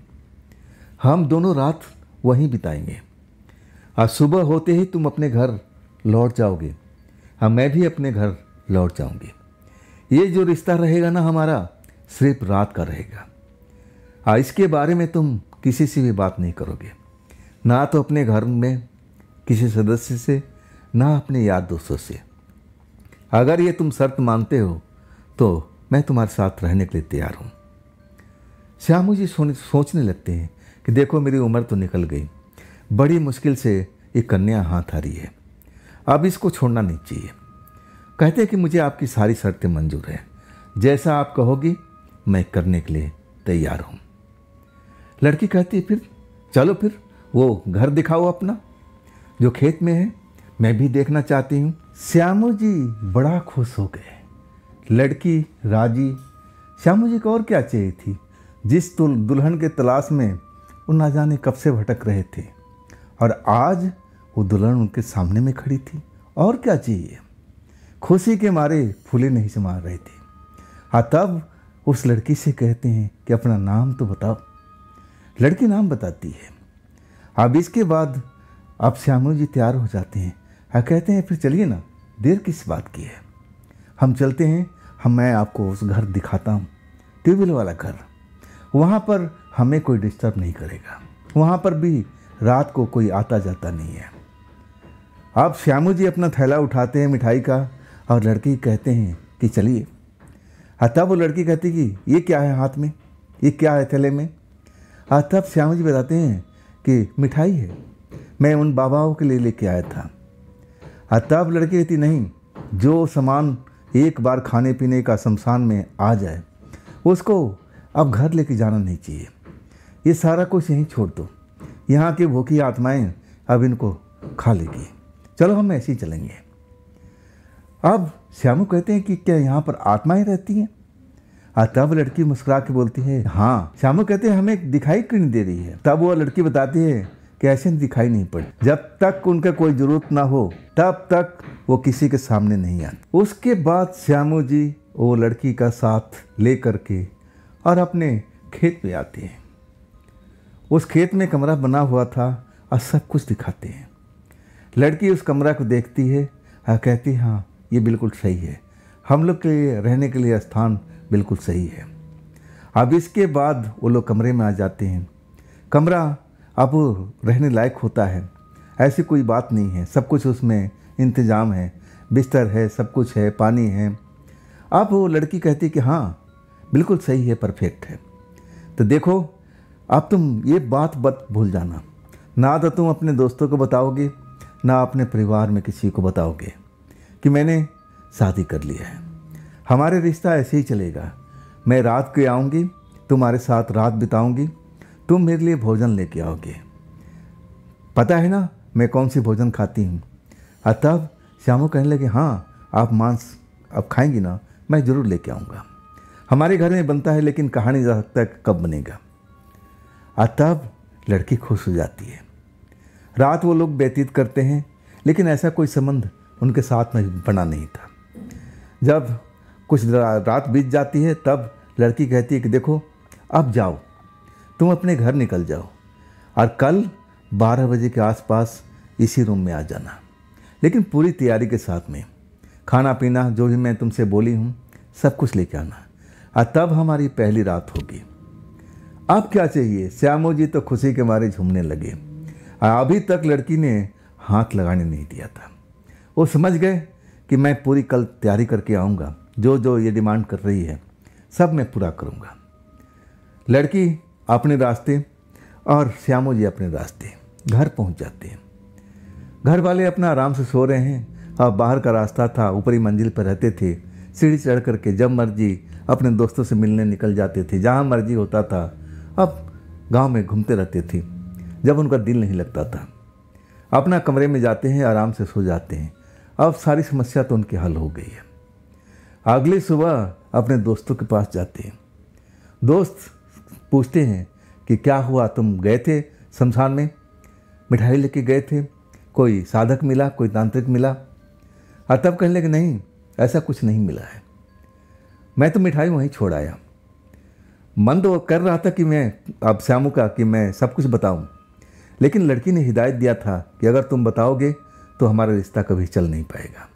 हम दोनों रात वहीं बिताएंगे और सुबह होते ही तुम अपने घर लौट जाओगे और मैं भी अपने घर लौट जाऊंगी। ये जो रिश्ता रहेगा ना हमारा, सिर्फ रात का रहेगा और इसके बारे में तुम किसी से भी बात नहीं करोगे, ना तो अपने घर में किसी सदस्य से, ना अपने यार दोस्तों से। अगर ये तुम शर्त मानते हो तो मैं तुम्हारे साथ रहने के लिए तैयार हूँ। श्यामू जी सोचने लगते हैं कि देखो, मेरी उम्र तो निकल गई, बड़ी मुश्किल से ये कन्या हाथ आ रही है, अब इसको छोड़ना नहीं चाहिए। कहते हैं कि मुझे आपकी सारी शर्तें मंजूर हैं, जैसा आप कहोगी मैं करने के लिए तैयार हूँ। लड़की कहती है फिर चलो, फिर वो घर दिखाओ अपना जो खेत में है, मैं भी देखना चाहती हूँ। श्यामू जी बड़ा खुश हो गए, लड़की राजी। श्यामू जी को और क्या चाहिए थी, जिस दुल्हन के तलाश में वो ना जाने कब से भटक रहे थे, और आज वो दुल्हन उनके सामने में खड़ी थी, और क्या चाहिए। खुशी के मारे फूले नहीं समा रहे थे। तब उस लड़की से कहते हैं कि अपना नाम तो बताओ। लड़की नाम बताती है। अब इसके बाद अब श्यामू जी तैयार हो जाते हैं और कहते हैं फिर चलिए ना, देर किस बात की है, हम चलते हैं, मैं आपको उस घर दिखाता हूँ, ट्यूबवेल वाला घर। वहाँ पर हमें कोई डिस्टर्ब नहीं करेगा, वहाँ पर भी रात को कोई आता जाता नहीं है। अब श्यामू जी अपना थैला उठाते हैं मिठाई का और लड़की कहते हैं कि चलिए। तब वो लड़की कहती कि ये क्या है हाथ में, ये क्या है थैले में। तब श्यामू जी बताते हैं कि मिठाई है, मैं उन बाबाओं के लिए लेके आया था। तब लड़की कहती नहीं, जो सामान एक बार खाने पीने का शमशान में आ जाए उसको अब घर लेके जाना नहीं चाहिए, ये सारा कुछ यहीं छोड़ दो, यहाँ की भूखी आत्माएं अब इनको खा लेगी, चलो हम ऐसे ही चलेंगे। अब श्यामू कहते हैं कि क्या यहाँ पर आत्माएं रहती हैं। तब लड़की मुस्कुरा के बोलती है हाँ। श्यामू कहते हैं हमें दिखाई क्यों नहीं दे रही है। तब वो लड़की बताती है कि ऐसे दिखाई नहीं पड़ी, जब तक उनका कोई जरूरत ना हो तब तक वो किसी के सामने नहीं आती। उसके बाद श्यामू जी वो लड़की का साथ ले करके और अपने खेत पे आते हैं। उस खेत में कमरा बना हुआ था और सब कुछ दिखाते हैं। लड़की उस कमरा को देखती है और कहती है हाँ ये बिल्कुल सही है, हम लोग के लिए रहने के लिए स्थान बिल्कुल सही है। अब इसके बाद वो लोग कमरे में आ जाते हैं। कमरा अब रहने लायक होता है, ऐसी कोई बात नहीं है, सब कुछ उसमें इंतज़ाम है, बिस्तर है, सब कुछ है, पानी है। अब वो लड़की कहती कि हाँ बिल्कुल सही है, परफेक्ट है। तो देखो अब तुम ये बात भूल जाना, ना तो तुम अपने दोस्तों को बताओगे ना अपने परिवार में किसी को बताओगे कि मैंने शादी कर लिया है। हमारे रिश्ता ऐसे ही चलेगा, मैं रात को आऊँगी, तुम्हारे साथ रात बिताऊँगी, तुम मेरे लिए भोजन लेके आओगे, पता है ना मैं कौन सी भोजन खाती हूँ। तब श्यामू कहने लगे हाँ आप मांस अब खाएंगी ना, मैं ज़रूर लेके आऊँगा, हमारे घर में बनता है लेकिन कहा नहीं जा सकता कब बनेगा। तब लड़की खुश हो जाती है। रात वो लोग व्यतीत करते हैं, लेकिन ऐसा कोई संबंध उनके साथ में बना नहीं था। जब कुछ रात बीत जाती है तब लड़की कहती है कि देखो अब जाओ, तुम अपने घर निकल जाओ और कल 12 बजे के आसपास इसी रूम में आ जाना, लेकिन पूरी तैयारी के साथ में, खाना पीना जो भी मैं तुमसे बोली हूँ सब कुछ लेके आना, और तब हमारी पहली रात होगी। अब क्या चाहिए। श्यामू जी तो खुशी के मारे झूमने लगे। अभी तक लड़की ने हाथ लगाने नहीं दिया था। वो समझ गए कि मैं पूरी कल तैयारी करके आऊँगा, जो जो ये डिमांड कर रही है सब मैं पूरा करूँगा। लड़की अपने रास्ते और श्यामू जी अपने रास्ते घर पहुँच जाते हैं। घर वाले अपना आराम से सो रहे हैं और बाहर का रास्ता था, ऊपरी मंजिल पर रहते थे, सीढ़ी चढ़ करके जब मर्जी अपने दोस्तों से मिलने निकल जाते थे, जहाँ मर्जी होता था। अब गांव में घूमते रहते थे जब उनका दिल नहीं लगता था, अपना कमरे में जाते हैं, आराम से सो जाते हैं। अब सारी समस्या तो उनकी हल हो गई है। अगली सुबह अपने दोस्तों के पास जाते हैं। दोस्त पूछते हैं कि क्या हुआ, तुम गए थे शमशान में, मिठाई लेके गए थे, कोई साधक मिला, कोई तांत्रिक मिला। और तब कहने लगे नहीं ऐसा कुछ नहीं मिला है, मैं तो मिठाई वहीं छोड़ आया। मन तो कर रहा था कि मैं अब श्यामू का कि मैं सब कुछ बताऊं, लेकिन लड़की ने हिदायत दिया था कि अगर तुम बताओगे तो हमारा रिश्ता कभी चल नहीं पाएगा।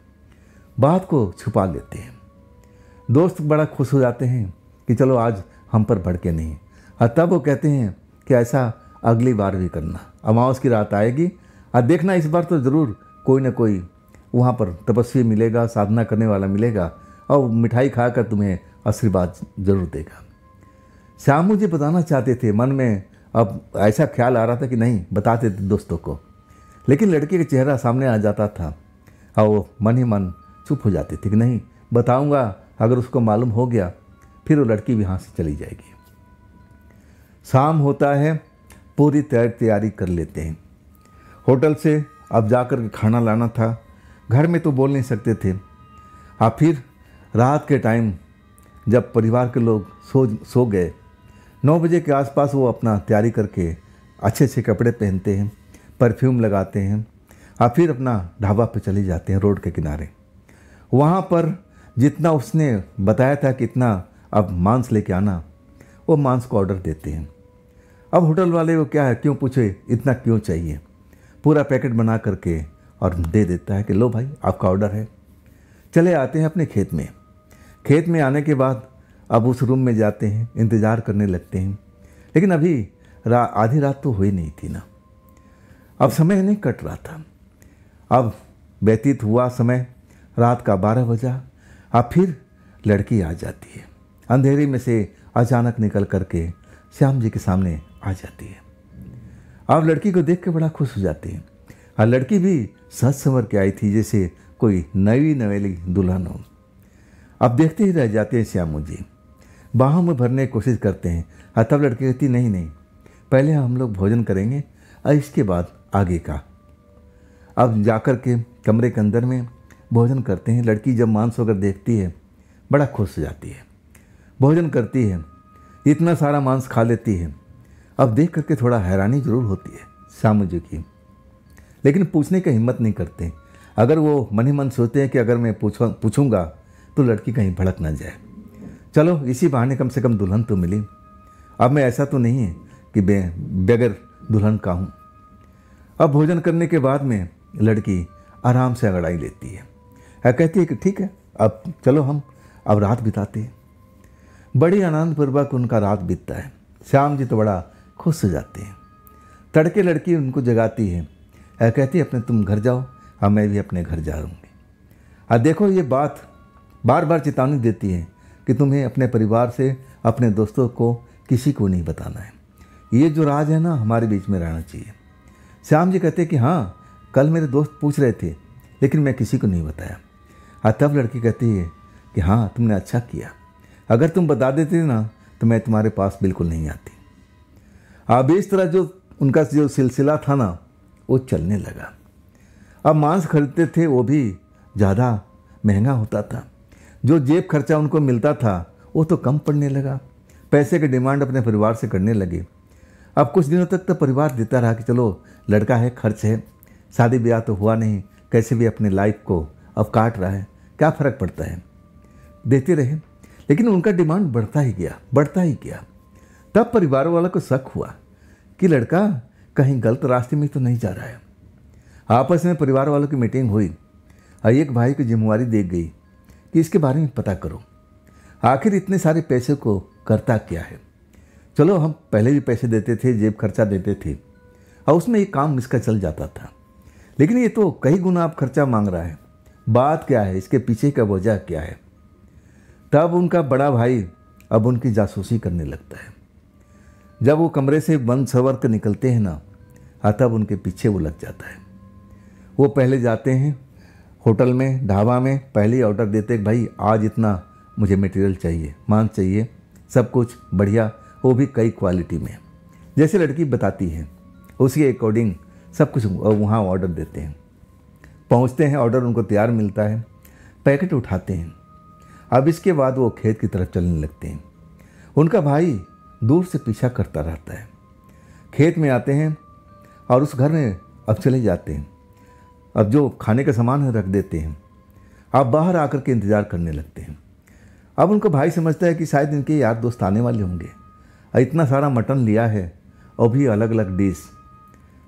बात को छुपा लेते हैं। दोस्त बड़ा खुश हो जाते हैं कि चलो आज हम पर भड़के नहीं। और तब वो कहते हैं कि ऐसा अगली बार भी करना, अमावस की रात आएगी और देखना इस बार तो ज़रूर कोई ना कोई वहाँ पर तपस्वी मिलेगा, साधना करने वाला मिलेगा और मिठाई खाकर तुम्हें आशीर्वाद जरूर देगा। श्यामू जी बताना चाहते थे, मन में अब ऐसा ख्याल आ रहा था कि नहीं बताते थे दोस्तों को, लेकिन लड़के का चेहरा सामने आ जाता था और वो मन ही मन चुप हो जाते थे कि नहीं बताऊंगा, अगर उसको मालूम हो गया फिर वो लड़की भी यहाँ से चली जाएगी। शाम होता है, पूरी तैयारी कर लेते हैं। होटल से अब जाकर के खाना लाना था, घर में तो बोल नहीं सकते थे। फिर रात के टाइम जब परिवार के लोग सो गए, 9 बजे के आसपास वो अपना तैयारी करके अच्छे अच्छे कपड़े पहनते हैं, परफ्यूम लगाते हैं और फिर अपना ढाबा पे चले जाते हैं रोड के किनारे। वहाँ पर जितना उसने बताया था कि इतना अब मांस लेके आना, वो मांस को ऑर्डर देते हैं। अब होटल वाले को क्या है, क्यों पूछे इतना क्यों चाहिए, पूरा पैकेट बना करके और दे देता है कि लो भाई आपका ऑर्डर है। चले आते हैं अपने खेत में। खेत में आने के बाद अब उस रूम में जाते हैं, इंतज़ार करने लगते हैं। लेकिन अभी आधी रात तो हुई नहीं थी ना, अब समय नहीं कट रहा था। अब व्यतीत हुआ समय, रात का 12 बजा। अब फिर लड़की आ जाती है, अंधेरे में से अचानक निकल करके श्याम जी के सामने आ जाती है। अब लड़की को देख के बड़ा खुश हो जाते हैं। और लड़की भी सज संवर के आई थी जैसे कोई नई नवेली दुल्हन हो। अब देखते ही रह जाते हैं श्यामू जी, बाहों में भरने की कोशिश करते हैं। और तब लड़की कहती नहीं नहीं, पहले हम लोग भोजन करेंगे और इसके बाद आगे का। अब जाकर के कमरे के अंदर में भोजन करते हैं। लड़की जब मांस वगैरह देखती है बड़ा खुश हो जाती है, भोजन करती है, इतना सारा मांस खा लेती है। अब देख करके थोड़ा हैरानी जरूर होती है श्यामू जी की, लेकिन पूछने की हिम्मत नहीं करते। अगर वो मन ही मन सोचते हैं कि अगर मैं पूछूंगा तो लड़की कहीं भड़क ना जाए, चलो इसी बहाने कम से कम दुल्हन तो मिली। अब मैं ऐसा तो नहीं है कि बगैर दुल्हन का हूँ। अब भोजन करने के बाद में लड़की आराम से अंगड़ाई लेती है और कहती है कि ठीक है अब चलो हम अब रात बिताते हैं। बड़ी आनंदपूर्वक उनका रात बीतता है। श्याम जी तो बड़ा खुश हो जाते हैं। तड़के लड़की उनको जगाती है और कहती है अपने तुम घर जाओ, और मैं भी अपने घर जा रहूँगी। और देखो ये बात बार बार चेतावनी देती है कि तुम्हें अपने परिवार से, अपने दोस्तों को, किसी को नहीं बताना है। ये जो राज है ना हमारे बीच में रहना चाहिए। श्याम जी कहते कि हाँ कल मेरे दोस्त पूछ रहे थे लेकिन मैं किसी को नहीं बताया। और तब लड़की कहती है कि हाँ तुमने अच्छा किया, अगर तुम बता देते ना तो मैं तुम्हारे पास बिल्कुल नहीं आती। अब इस तरह जो उनका जो सिलसिला था ना वो चलने लगा। अब मांस खरीदते थे वो भी ज़्यादा महंगा होता था, जो जेब खर्चा उनको मिलता था वो तो कम पड़ने लगा। पैसे की डिमांड अपने परिवार से करने लगे। अब कुछ दिनों तक तो परिवार देता रहा कि चलो लड़का है, खर्च है, शादी ब्याह तो हुआ नहीं, कैसे भी अपने लाइफ को अब काट रहा है, क्या फ़र्क पड़ता है, देते रहे। लेकिन उनका डिमांड बढ़ता ही गया। तब परिवार वालों को शक हुआ कि लड़का कहीं गलत रास्ते में तो नहीं जा रहा है। आपस में परिवार वालों की मीटिंग हुई और एक भाई को जिम्मेवारी दी गई कि इसके बारे में पता करो, आखिर इतने सारे पैसे को करता क्या है। चलो हम पहले भी पैसे देते थे, जेब खर्चा देते थे और उसमें ये काम इसका चल जाता था, लेकिन ये तो कई गुना आप खर्चा मांग रहा है, बात क्या है, इसके पीछे का वजह क्या है। तब उनका बड़ा भाई अब उनकी जासूसी करने लगता है। जब वो कमरे से बंद सवर कर निकलते हैं ना, तब उनके पीछे वो लग जाता है। वो पहले जाते हैं होटल में, ढाबा में, पहले ही ऑर्डर देते हैं भाई आज इतना मुझे मटेरियल चाहिए, मांस चाहिए, सब कुछ बढ़िया, वो भी कई क्वालिटी में, जैसे लड़की बताती है उसी अकॉर्डिंग सब कुछ वहाँ ऑर्डर देते हैं। पहुँचते हैं, ऑर्डर उनको तैयार मिलता है, पैकेट उठाते हैं। अब इसके बाद वो खेत की तरफ चलने लगते हैं। उनका भाई दूर से पीछा करता रहता है। खेत में आते हैं और उस घर में अब चले जाते हैं। अब जो खाने का सामान है रख देते हैं। अब बाहर आकर के इंतज़ार करने लगते हैं। अब उनका भाई समझता है कि शायद इनके यार दोस्त आने वाले होंगे, इतना सारा मटन लिया है और भी अलग अलग डिश,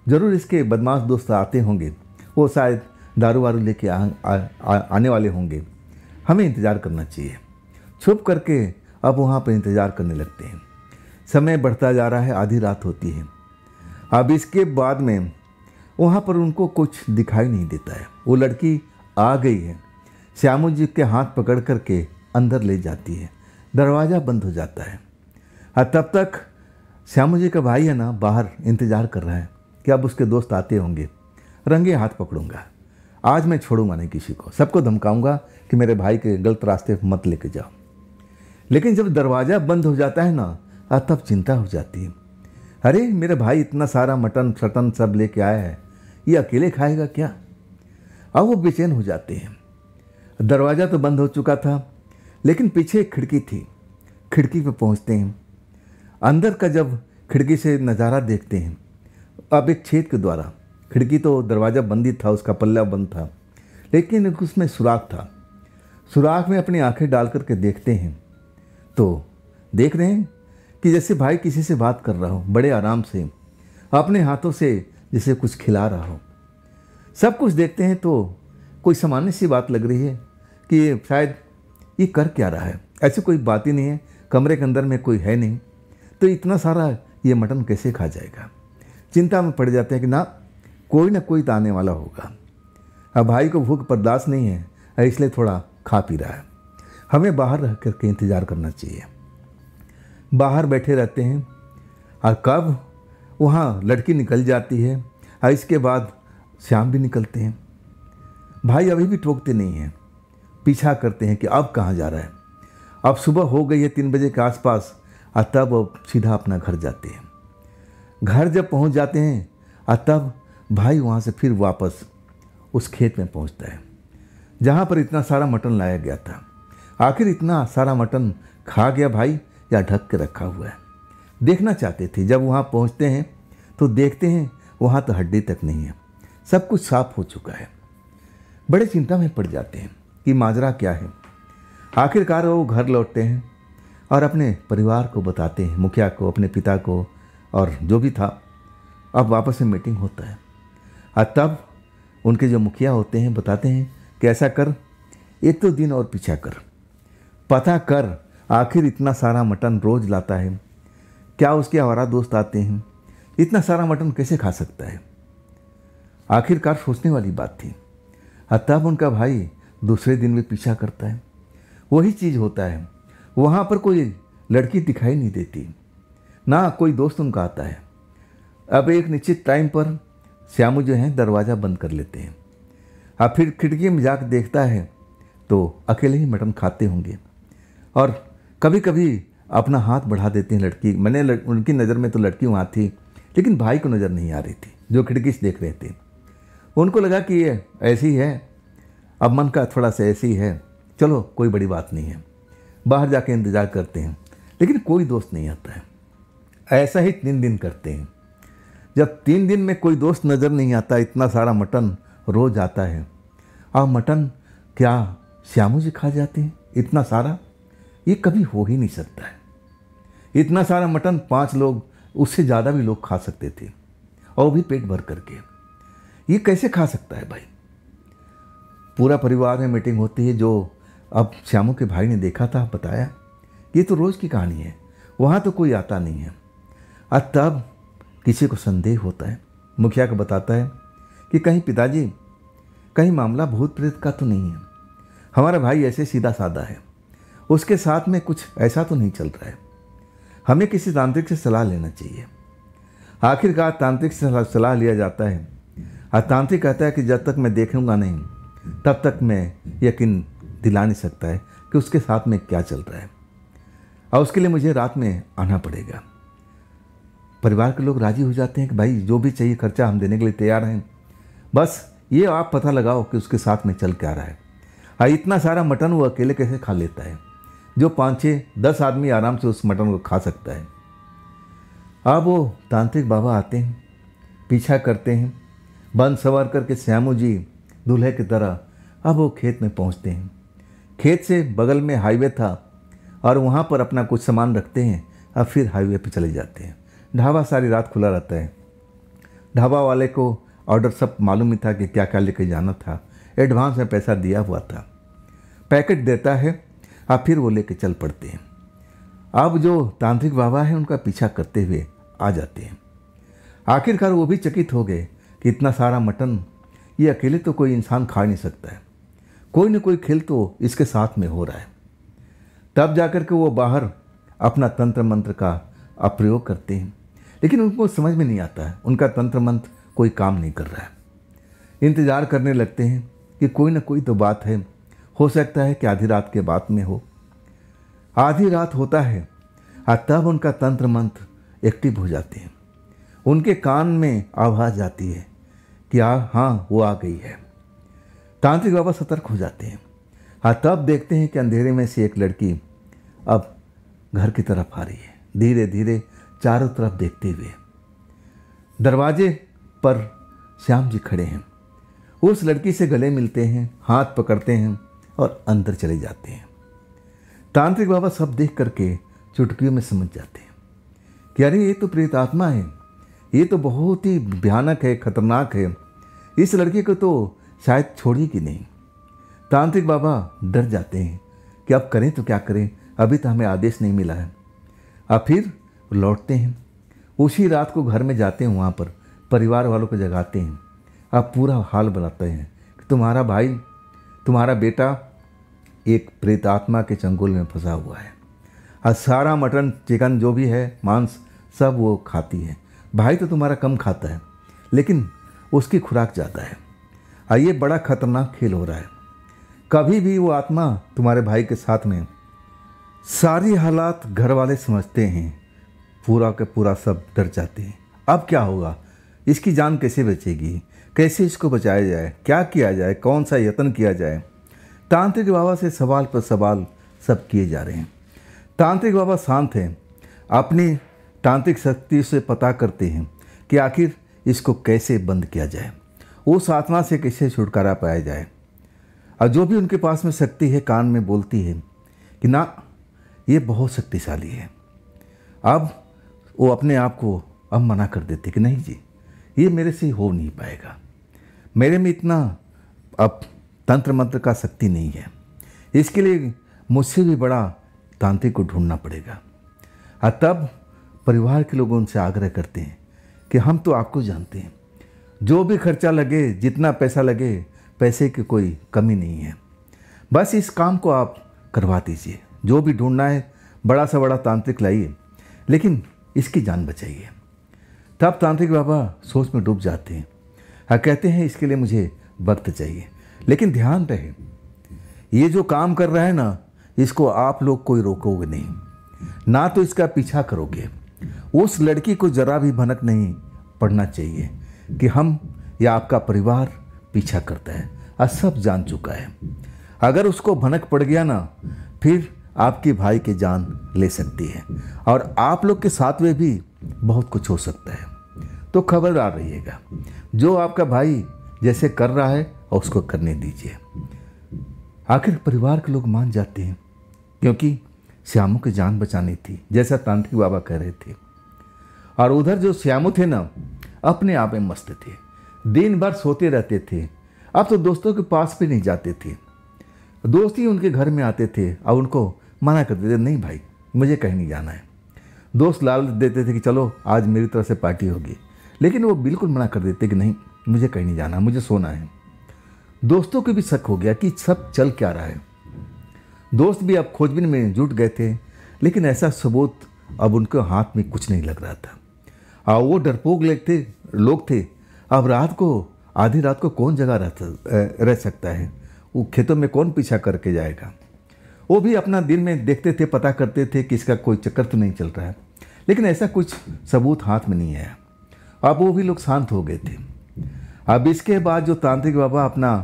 ज़रूर इसके बदमाश दोस्त आते होंगे, वो शायद दारू वारू लेके आने वाले होंगे, हमें इंतज़ार करना चाहिए। छुप करके अब वहाँ पर इंतज़ार करने लगते हैं। समय बढ़ता जा रहा है, आधी रात होती है। अब इसके बाद में वहाँ पर उनको कुछ दिखाई नहीं देता है। वो लड़की आ गई है, श्यामू जी के हाथ पकड़ करके अंदर ले जाती है, दरवाज़ा बंद हो जाता है। और तब तक श्यामू जी का भाई है ना बाहर इंतज़ार कर रहा है कि अब उसके दोस्त आते होंगे, रंगे हाथ पकड़ूंगा, आज मैं छोड़ूंगा नहीं किसी को, सबको धमकाऊंगा कि मेरे भाई के गलत रास्ते मत लेके जाओ। लेकिन जब दरवाज़ा बंद हो जाता है ना, तब चिंता हो जाती है, अरे मेरे भाई इतना सारा मटन शटन सब लेके आया है, ये अकेले खाएगा क्या। अब वो बेचैन हो जाते हैं। दरवाज़ा तो बंद हो चुका था, लेकिन पीछे एक खिड़की थी। खिड़की पे पहुंचते हैं। अंदर का जब खिड़की से नज़ारा देखते हैं, अब एक छेद के द्वारा, खिड़की तो दरवाज़ा बंद ही था, उसका पल्ला बंद था, लेकिन उसमें सुराख था। सुराख में अपनी आंखें डाल करके देखते हैं तो देख रहे हैं कि जैसे भाई किसी से बात कर रहा हो, बड़े आराम से अपने हाथों से जैसे कुछ खिला रहा हो। सब कुछ देखते हैं तो कोई सामान्य सी बात लग रही है कि ये शायद ये कर क्या रहा है। ऐसी कोई बात ही नहीं है, कमरे के अंदर में कोई है नहीं, तो इतना सारा ये मटन कैसे खा जाएगा। चिंता में पड़ जाते हैं कि ना कोई तो आने वाला होगा। अब भाई को भूख बर्दाश्त नहीं है, इसलिए थोड़ा खा पी रहा है। हमें बाहर रह करके इंतज़ार करना चाहिए। बाहर बैठे रहते हैं और कब वहाँ लड़की निकल जाती है और इसके बाद श्याम भी निकलते हैं। भाई अभी भी टोकते नहीं हैं, पीछा करते हैं कि अब कहाँ जा रहा है। अब सुबह हो गई है 3 बजे के आसपास, और तब वो सीधा अपना घर जाते हैं। घर जब पहुँच जाते हैं और तब भाई वहाँ से फिर वापस उस खेत में पहुँचता है जहाँ पर इतना सारा मटन लाया गया था। आखिर इतना सारा मटन खा गया भाई या ढक के रखा हुआ है, देखना चाहते थे। जब वहाँ पहुँचते हैं तो देखते हैं वहाँ तो हड्डी तक नहीं है, सब कुछ साफ हो चुका है। बड़े चिंता में पड़ जाते हैं कि माजरा क्या है। आखिरकार वो घर लौटते हैं और अपने परिवार को बताते हैं, मुखिया को, अपने पिता को और जो भी था। अब वापस से मीटिंग होता है और तब उनके जो मुखिया होते हैं बताते हैं कि ऐसा कर, 1-2 दिन और पीछा कर, पता कर आखिर इतना सारा मटन रोज़ लाता है, क्या उसके आवारा दोस्त आते हैं, इतना सारा मटन कैसे खा सकता है। आखिरकार सोचने वाली बात थी। और तब उनका भाई दूसरे दिन भी पीछा करता है। वही चीज़ होता है, वहाँ पर कोई लड़की दिखाई नहीं देती, ना कोई दोस्त उनका आता है। अब एक निश्चित टाइम पर श्यामू जो हैं दरवाज़ा बंद कर लेते हैं। अब फिर खिड़की में जाकर देखता है तो अकेले ही मटन खाते होंगे और कभी कभी अपना हाथ बढ़ा देते हैं। लड़की उनकी नज़र में तो लड़की वहाँ थी, लेकिन भाई को नज़र नहीं आ रही थी जो खिड़की से देख रहे थे। उनको लगा कि ये ऐसी है, अब मन का थोड़ा सा ऐसी है, चलो कोई बड़ी बात नहीं है। बाहर जाके इंतज़ार करते हैं, लेकिन कोई दोस्त नहीं आता है। ऐसा ही 3 दिन करते हैं। जब 3 दिन में कोई दोस्त नज़र नहीं आता, इतना सारा मटन रोज आता है। अब मटन क्या श्यामू जी खा जाते हैं इतना सारा? ये कभी हो ही नहीं सकता है। इतना सारा मटन 5 लोग, उससे ज़्यादा भी लोग खा सकते थे, और भी पेट भर करके। ये कैसे खा सकता है भाई? पूरा परिवार में मीटिंग होती है। जो अब श्यामू के भाई ने देखा था, बताया ये तो रोज़ की कहानी है, वहाँ तो कोई आता नहीं है। और तब किसी को संदेह होता है, मुखिया को बताता है कि कहीं पिताजी, कहीं मामला भूत प्रेत का तो नहीं है। हमारा भाई ऐसे सीधा साधा है, उसके साथ में कुछ ऐसा तो नहीं चल रहा है। हमें किसी तांत्रिक से सलाह लेना चाहिए। आखिरकार तांत्रिक से सलाह लिया जाता है और तांत्रिक कहता है कि जब तक मैं देखूंगा नहीं तब तक मैं यकीन दिला नहीं सकता है कि उसके साथ में क्या चल रहा है, और उसके लिए मुझे रात में आना पड़ेगा। परिवार के लोग राजी हो जाते हैं कि भाई जो भी चाहिए खर्चा हम देने के लिए तैयार हैं, बस ये आप पता लगाओ कि उसके साथ में चल क्या रहा है। और इतना सारा मटन वो अकेले कैसे खा लेता है, जो 5-6-10 आदमी आराम से उस मटन को खा सकता है। अब वो तांत्रिक बाबा आते हैं, पीछा करते हैं, बंद सवार करके श्यामू जी दूल्हे की तरह अब वो खेत में पहुंचते हैं। खेत से बगल में हाईवे था और वहाँ पर अपना कुछ सामान रखते हैं, अब फिर हाईवे पे चले जाते हैं। ढाबा सारी रात खुला रहता है। ढाबा वाले को ऑर्डर सब मालूम ही था कि क्या क्या लेके जाना था, एडवांस में पैसा दिया हुआ था। पैकेट देता है, अब फिर वो लेके चल पड़ते हैं। अब जो तांत्रिक बाबा है उनका पीछा करते हुए आ जाते हैं। आखिरकार वो भी चकित हो गए कि इतना सारा मटन ये अकेले तो कोई इंसान खा नहीं सकता है, कोई न कोई खेल तो इसके साथ में हो रहा है। तब जाकर के वो बाहर अपना तंत्र मंत्र का प्रयोग करते हैं, लेकिन उनको समझ में नहीं आता है, उनका तंत्र मंत्र कोई काम नहीं कर रहा है। इंतज़ार करने लगते हैं कि कोई ना कोई तो बात है, हो सकता है कि आधी रात के बाद में हो। आधी रात होता है और तब उनका तंत्र मंत्र एक्टिव हो जाते हैं। उनके कान में आवाज़ आती है कि हाँ वो आ गई है। तांत्रिक बाबा सतर्क हो जाते हैं और तब देखते हैं कि अंधेरे में से एक लड़की अब घर की तरफ आ रही है, धीरे धीरे चारों तरफ देखते हुए। दरवाजे पर श्याम जी खड़े हैं, उस लड़की से गले मिलते हैं, हाथ पकड़ते हैं और अंदर चले जाते हैं। तांत्रिक बाबा सब देख करके चुटकियों में समझ जाते हैं कि अरे ये तो प्रेत आत्मा है, ये तो बहुत ही भयानक है, खतरनाक है, इस लड़के को तो शायद छोड़ेगी नहीं। तांत्रिक बाबा डर जाते हैं कि अब करें तो क्या करें, अभी तो हमें आदेश नहीं मिला है। अब फिर लौटते हैं, उसी रात को घर में जाते हैं, वहाँ पर परिवार वालों को जगाते हैं। अब पूरा हाल बताते हैं कि तुम्हारा भाई, तुम्हारा बेटा एक प्रेत आत्मा के चंगुल में फंसा हुआ है और सारा मटन चिकन जो भी है मांस सब वो खाती है। भाई तो तुम्हारा कम खाता है लेकिन उसकी खुराक ज़्यादा है और ये बड़ा खतरनाक खेल हो रहा है। कभी भी वो आत्मा तुम्हारे भाई के साथ में, सारी हालात घर वाले समझते हैं, पूरा के पूरा सब डर जाते हैं। अब क्या होगा, इसकी जान कैसे बचेगी, कैसे इसको बचाया जाए, क्या किया जाए, कौन सा यत्न किया जाए। तांत्रिक बाबा से सवाल पर सवाल सब किए जा रहे हैं। तांत्रिक बाबा शांत हैं, अपनी तांत्रिक शक्ति से पता करते हैं कि आखिर इसको कैसे बंद किया जाए, उस आत्मा से कैसे छुटकारा पाया जाए। और जो भी उनके पास में शक्ति है कान में बोलती है कि ना, ये बहुत शक्तिशाली है। अब वो अपने आप को अब मना कर देते कि नहीं जी, ये मेरे से हो नहीं पाएगा, मेरे में इतना अब तंत्र मंत्र का शक्ति नहीं है, इसके लिए मुझसे भी बड़ा तांत्रिक को ढूंढना पड़ेगा। और तब परिवार के लोग उनसे आग्रह करते हैं कि हम तो आपको जानते हैं, जो भी खर्चा लगे, जितना पैसा लगे, पैसे की कोई कमी नहीं है, बस इस काम को आप करवा दीजिए, जो भी ढूंढना है बड़ा सा बड़ा तांत्रिक लाइए, लेकिन इसकी जान बचाइए। तब तांत्रिक बाबा सोच में डूब जाते हैं और कहते हैं इसके लिए मुझे वक्त चाहिए, लेकिन ध्यान रहे ये जो काम कर रहा है ना, इसको आप लोग कोई रोकोगे नहीं, ना तो इसका पीछा करोगे। उस लड़की को जरा भी भनक नहीं पड़ना चाहिए कि हम या आपका परिवार पीछा करता है, और सब जान चुका है। अगर उसको भनक पड़ गया ना, फिर आपके भाई की जान ले सकती है और आप लोग के साथ में भी बहुत कुछ हो सकता है। तो खबरदार रहिएगा, जो आपका भाई जैसे कर रहा है उसको करने दीजिए। आखिर परिवार के लोग मान जाते हैं, क्योंकि श्यामू की जान बचानी थी, जैसा तांत्रिक बाबा कह रहे थे। और उधर जो श्यामू थे ना, अपने आप में मस्त थे, दिन भर सोते रहते थे। अब तो दोस्तों के पास भी नहीं जाते थे, दोस्त ही उनके घर में आते थे और उनको मना करते थे, नहीं भाई मुझे कहीं नहीं जाना है। दोस्त लालच देते थे कि चलो आज मेरी तरफ से पार्टी होगी, लेकिन वो बिल्कुल मना कर देते कि नहीं, मुझे कहीं नहीं जाना, मुझे सोना है। दोस्तों को भी शक हो गया कि सब चल क्या रहा है। दोस्त भी अब खोजबीन में जुट गए थे, लेकिन ऐसा सबूत अब उनके हाथ में कुछ नहीं लग रहा था। और वो डरपोक लोग थे। अब रात को, आधी रात को कौन जगह रह सकता है, वो खेतों में कौन पीछा करके जाएगा। वो भी अपना दिन में देखते थे, पता करते थे कि इसका कोई चक्कर तो नहीं चल रहा है, लेकिन ऐसा कुछ सबूत हाथ में नहीं आया। अब वो भी लोग शांत हो गए थे। अब इसके बाद जो तांत्रिक बाबा अपना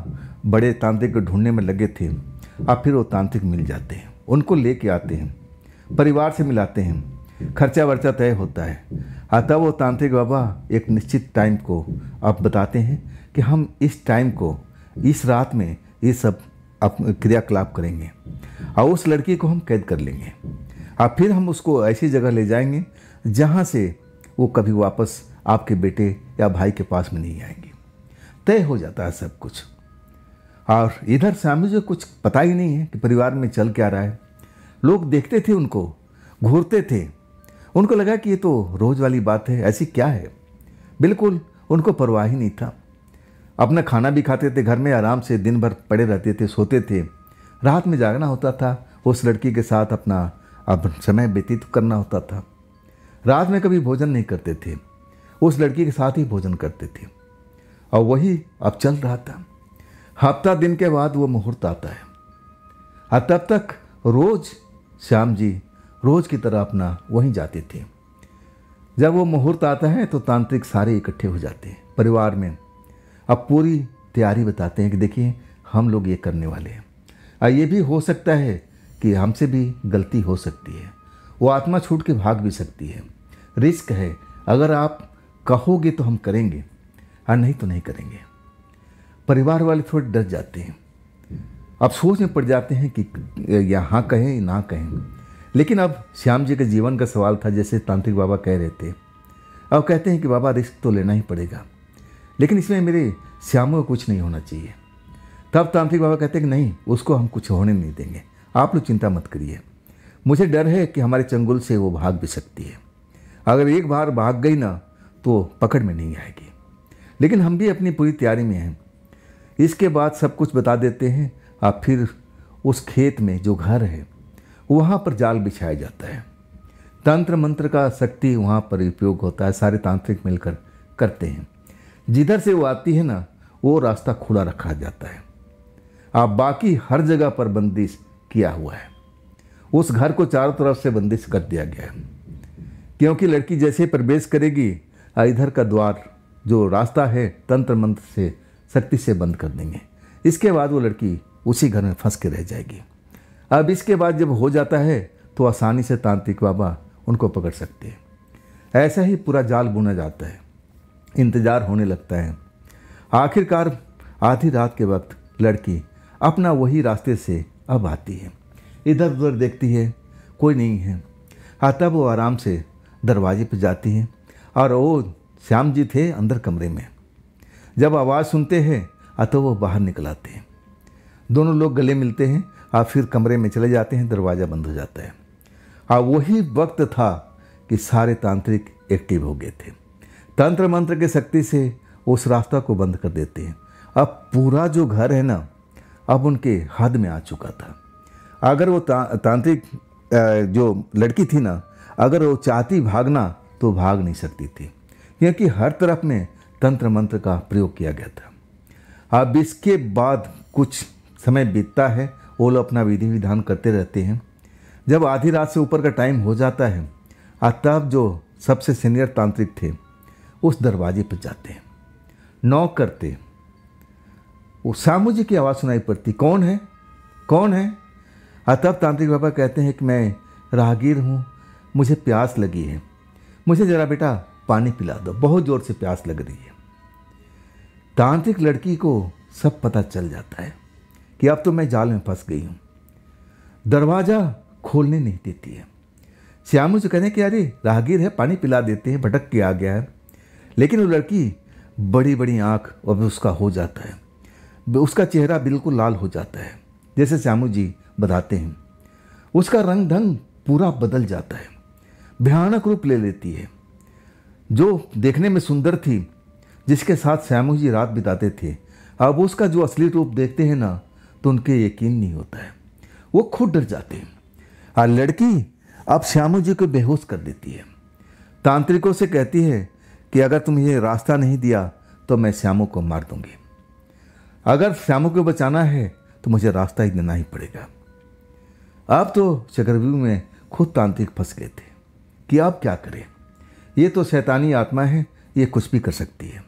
बड़े तांत्रिक को ढूंढने में लगे थे, अब फिर वो तांत्रिक मिल जाते हैं, उनको लेके आते हैं, परिवार से मिलाते हैं, खर्चा वर्चा तय होता है। तब वो तांत्रिक बाबा एक निश्चित टाइम को अब बताते हैं कि हम इस टाइम को, इस रात में ये सब क्रियाकलाप करेंगे और उस लड़की को हम कैद कर लेंगे और फिर हम उसको ऐसी जगह ले जाएंगे जहाँ से वो कभी वापस आपके बेटे या भाई के पास में नहीं आएंगी। तय हो जाता है सब कुछ। और इधर सामने जो कुछ पता ही नहीं है कि परिवार में चल क्या रहा है। लोग देखते थे, उनको घूरते थे, उनको लगा कि ये तो रोज़ वाली बात है, ऐसी क्या है। बिल्कुल उनको परवाह ही नहीं था। अपना खाना भी खाते थे, घर में आराम से दिन भर पड़े रहते थे, सोते थे। रात में जागना होता था, उस लड़की के साथ अपना अब समय व्यतीत करना होता था। रात में कभी भोजन नहीं करते थे, उस लड़की के साथ ही भोजन करते थे। और वही अब चल रहा था। हफ्ता दिन के बाद वो मुहूर्त आता है और तब तक रोज़ श्याम जी रोज़ की तरह अपना वहीं जाते थे। जब वो मुहूर्त आता है तो तांत्रिक सारे इकट्ठे हो जाते हैं परिवार में। अब पूरी तैयारी बताते हैं कि देखिए हम लोग ये करने वाले हैं और ये भी हो सकता है कि हमसे भी गलती हो सकती है, वो आत्मा छूट के भाग भी सकती है। रिस्क है, अगर आप कहोगे तो हम करेंगे और नहीं तो नहीं करेंगे। परिवार वाले थोड़े डर जाते हैं, अब सोच में पड़ जाते हैं कि यहाँ कहें ना कहें। लेकिन अब श्याम जी के जीवन का सवाल था, जैसे तांत्रिक बाबा कह रहे थे। अब कहते हैं कि बाबा रिस्क तो लेना ही पड़ेगा, लेकिन इसमें मेरे श्यामू को कुछ नहीं होना चाहिए। तब तांत्रिक बाबा कहते हैं कि नहीं, उसको हम कुछ होने नहीं देंगे, आप लोग चिंता मत करिए। मुझे डर है कि हमारे चंगुल से वो भाग भी सकती है। अगर एक बार भाग गई ना तो पकड़ में नहीं आएगी। लेकिन हम भी अपनी पूरी तैयारी में हैं। इसके बाद सब कुछ बता देते हैं। अब फिर उस खेत में जो घर है वहाँ पर जाल बिछाया जाता है। तंत्र मंत्र का शक्ति वहाँ पर उपयोग होता है, सारे तांत्रिक मिलकर करते हैं। जिधर से वो आती है ना वो रास्ता खुला रखा जाता है। अब बाकी हर जगह पर बंदिश किया हुआ है। उस घर को चारों तरफ से बंदिश कर दिया गया है, क्योंकि लड़की जैसे प्रवेश करेगी इधर का द्वार जो रास्ता है तंत्र मंत्र से शक्ति से बंद कर देंगे। इसके बाद वो लड़की उसी घर में फंस के रह जाएगी। अब इसके बाद जब हो जाता है तो आसानी से तांत्रिक बाबा उनको पकड़ सकते हैं। ऐसा ही पूरा जाल बुना जाता है। इंतज़ार होने लगता है। आखिरकार आधी रात के वक्त लड़की अपना वही रास्ते से अब आती है। इधर उधर देखती है, कोई नहीं है। तब वो आराम से दरवाजे पर जाती है और वो श्याम जी थे अंदर कमरे में। जब आवाज़ सुनते हैं तो वो बाहर निकल आते हैं। दोनों लोग गले मिलते हैं और फिर कमरे में चले जाते हैं। दरवाज़ा बंद हो जाता है। वही वक्त था कि सारे तांत्रिक एक्टिव हो गए थे। तंत्र मंत्र के शक्ति से उस रास्ता को बंद कर देते हैं। अब पूरा जो घर है ना अब उनके हद में आ चुका था। अगर वो तांत्रिक जो लड़की थी ना, अगर वो चाहती भागना तो भाग नहीं सकती थी, क्योंकि हर तरफ में तंत्र मंत्र का प्रयोग किया गया था। अब इसके बाद कुछ समय बीतता है। वो लोग अपना विधि विधान करते रहते हैं। जब आधी रात से ऊपर का टाइम हो जाता है तब जो सबसे सीनियर तांत्रिक थे उस दरवाजे पर जाते हैं, नॉक करते। वो श्यामू जी की आवाज़ सुनाई पड़ती, कौन है, कौन है? तब तांत्रिक बाबा कहते हैं कि मैं राहगीर हूँ, मुझे प्यास लगी है, मुझे ज़रा बेटा पानी पिला दो, बहुत ज़ोर से प्यास लग रही है। तांत्रिक लड़की को सब पता चल जाता है कि अब तो मैं जाल में फंस गई हूँ। दरवाज़ा खोलने नहीं देती है। श्यामू जी कहते हैं कि अरे राहगीर है, पानी पिला देते हैं, भटक के आ गया है। लेकिन वो लड़की बड़ी बड़ी आँख अब उसका हो जाता है, उसका चेहरा बिल्कुल लाल हो जाता है, जैसे श्यामू जी बताते हैं। उसका रंग ढंग पूरा बदल जाता है, भयानक रूप ले लेती है। जो देखने में सुंदर थी, जिसके साथ श्यामू जी रात बिताते थे, अब उसका जो असली रूप देखते हैं ना तो उनके यकीन नहीं होता है। वो खुद डर जाते हैं। और लड़की अब श्यामू जी को बेहोश कर देती है। तांत्रिकों से कहती है कि अगर तुम ये रास्ता नहीं दिया तो मैं श्यामू को मार दूंगी। अगर श्यामू को बचाना है तो मुझे रास्ता ही देना ही पड़ेगा। अब तो चक्रव्यूह में खुद तांत्रिक फंस गए थे कि अब क्या करें। ये तो शैतानी आत्मा है, ये कुछ भी कर सकती है।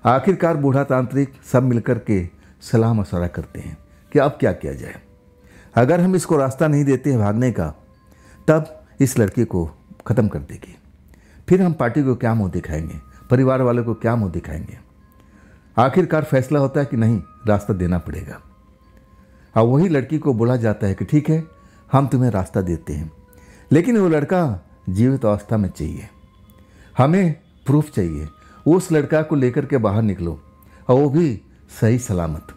आखिरकार बूढ़ा तांत्रिक सब मिलकर के सलाह मशवरा करते हैं कि अब क्या किया जाए। अगर हम इसको रास्ता नहीं देते हैं भागने का तब इस लड़के को ख़त्म कर देगी। फिर हम पार्टी को क्या मुंह दिखाएंगे, परिवार वालों को क्या मुंह दिखाएंगे। आखिरकार फैसला होता है कि नहीं, रास्ता देना पड़ेगा। और वही लड़की को बोला जाता है कि ठीक है, हम तुम्हें रास्ता देते हैं, लेकिन वो लड़का जीवित अवस्था में चाहिए, हमें प्रूफ चाहिए। उस लड़का को लेकर के बाहर निकलो और वो भी सही सलामत।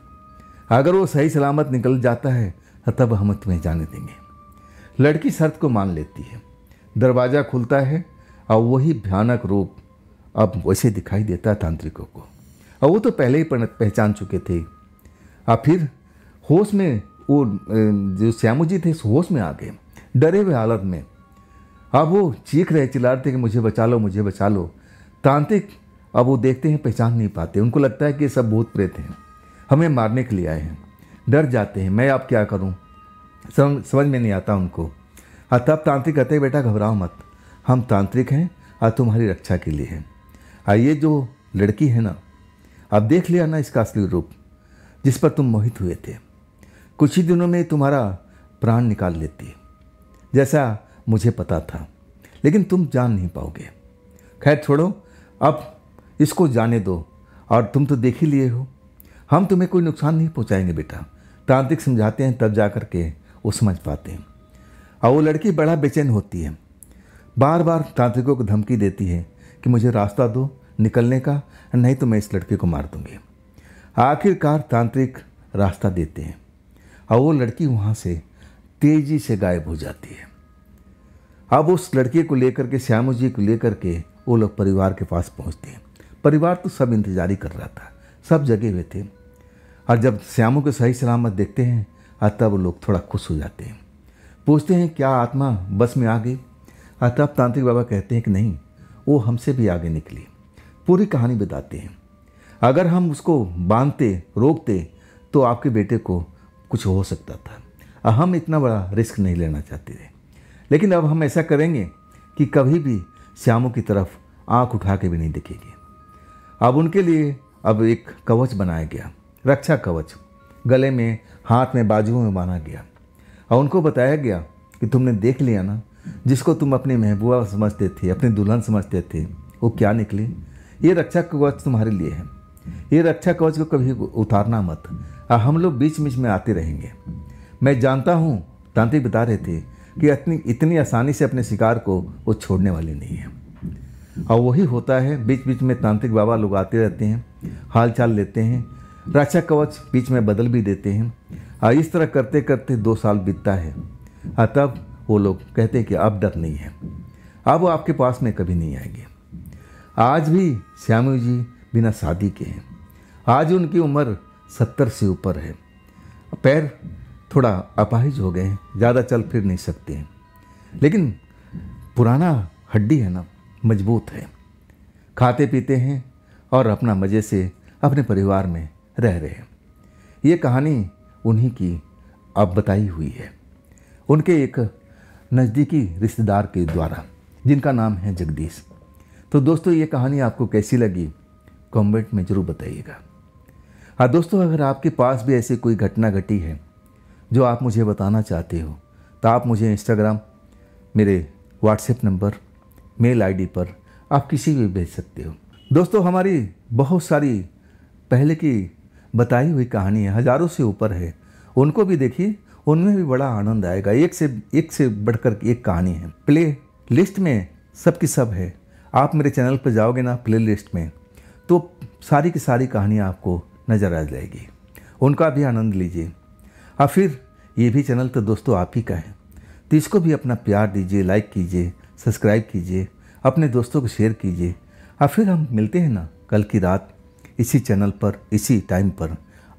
अगर वो सही सलामत निकल जाता है तब हम तुम्हें जाने देंगे। लड़की शर्त को मान लेती है। दरवाज़ा खुलता है और वही भयानक रूप अब वैसे दिखाई देता है तांत्रिकों को, और वो तो पहले ही पहचान चुके थे। और फिर होश में वो जो श्यामू जी थे होश में आ गए, डरे हुए हालत में। अब वो चीख रहे, चिल्ला रहे थे कि मुझे बचा लो, मुझे बचा लो। तांत्रिक अब वो देखते हैं, पहचान नहीं पाते। उनको लगता है कि ये सब भूत प्रेत हैं, हमें मारने के लिए आए हैं। डर जाते हैं, मैं अब क्या करूं, समझ में नहीं आता उनको। तब तांत्रिक कहते हैं बेटा घबराओ मत, हम तांत्रिक हैं और तुम्हारी रक्षा के लिए हैं। ये जो लड़की है ना, अब देख लिया ना इसका असली रूप, जिस पर तुम मोहित हुए थे, कुछ ही दिनों में तुम्हारा प्राण निकाल लेती है, जैसा मुझे पता था, लेकिन तुम जान नहीं पाओगे। खैर छोड़ो, अब इसको जाने दो, और तुम तो देख ही लिए हो, हम तुम्हें कोई नुकसान नहीं पहुंचाएंगे बेटा। तांत्रिक समझाते हैं, तब जा कर के वो समझ पाते हैं। और वो लड़की बड़ा बेचैन होती है, बार बार तांत्रिकों को धमकी देती है कि मुझे रास्ता दो निकलने का, नहीं तो मैं इस लड़के को मार दूंगी। आखिरकार तांत्रिक रास्ता देते हैं और वो लड़की वहाँ से तेजी से गायब हो जाती है। अब उस लड़की को लेकर के, श्यामू जी को लेकर के वो लोग परिवार के पास पहुँचते हैं। परिवार तो सब इंतजारी कर रहा था, सब जगे हुए थे। और जब श्यामू को सही सलामत देखते हैं तब वो लोग थोड़ा खुश हो जाते हैं। पूछते हैं क्या आत्मा बस में आ गई? तब तांत्रिक बाबा कहते हैं कि नहीं, वो हमसे भी आगे निकली। पूरी कहानी बताते हैं। अगर हम उसको बांधते, रोकते तो आपके बेटे को कुछ हो सकता था। हम इतना बड़ा रिस्क नहीं लेना चाहते थे, लेकिन अब हम ऐसा करेंगे कि कभी भी श्यामू की तरफ आंख उठा के भी नहीं दिखेगी। अब उनके लिए अब एक कवच बनाया गया, रक्षा कवच, गले में, हाथ में, बाजुओं में बांधा गया। और उनको बताया गया कि तुमने देख लिया ना, जिसको तुम अपनी महबूबा समझते थे, अपनी दुल्हन समझते थे, वो क्या निकली। ये रक्षा कवच तुम्हारे लिए है। ये रक्षा कवच को कभी उतारना मत। हम लोग बीच बीच में आते रहेंगे। मैं जानता हूँ, तांत्रिक बता रहे थे कि इतनी आसानी से अपने शिकार को वो छोड़ने वाली नहीं है। और वही होता है, बीच बीच में तांत्रिक बाबा लोग आते रहते हैं, हाल चाल लेते हैं, रक्षा कवच बीच में बदल भी देते हैं। और इस तरह करते करते 2 साल बीतता है। तब वो लोग कहते हैं कि अब डर नहीं है, अब वो आपके पास में कभी नहीं आएंगे। आज भी श्यामू जी बिना शादी के हैं। आज उनकी उम्र 70 से ऊपर है। पैर थोड़ा अपाहिज हो गए हैं, ज़्यादा चल फिर नहीं सकते हैं, लेकिन पुराना हड्डी है ना, मजबूत है। खाते पीते हैं और अपना मज़े से अपने परिवार में रह रहे हैं। ये कहानी उन्हीं की अब बताई हुई है, उनके एक नज़दीकी रिश्तेदार के द्वारा, जिनका नाम है जगदीश। तो दोस्तों, ये कहानी आपको कैसी लगी कमेंट में ज़रूर बताइएगा। हाँ दोस्तों, अगर आपके पास भी ऐसी कोई घटना घटी है जो आप मुझे बताना चाहते हो तो आप मुझे इंस्टाग्राम, मेरे व्हाट्सएप नंबर, मेल आईडी पर आप किसी भी भेज सकते हो। दोस्तों, हमारी बहुत सारी पहले की बताई हुई कहानी है, हज़ारों से ऊपर है, उनको भी देखिए, उनमें भी बड़ा आनंद आएगा। एक से बढ़कर एक कहानी है। प्ले लिस्ट में सब की सब है। आप मेरे चैनल पर जाओगे ना, प्ले लिस्ट में, तो सारी की सारी कहानियाँ आपको नज़र आ जाएगी, उनका भी आनंद लीजिए। और फिर ये भी चैनल तो दोस्तों आप ही का है, तो इसको भी अपना प्यार दीजिए, लाइक कीजिए, सब्सक्राइब कीजिए, अपने दोस्तों को शेयर कीजिए। और फिर हम मिलते हैं ना कल की रात इसी चैनल पर, इसी टाइम पर।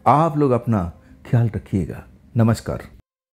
आप लोग अपना ख्याल रखिएगा। नमस्कार।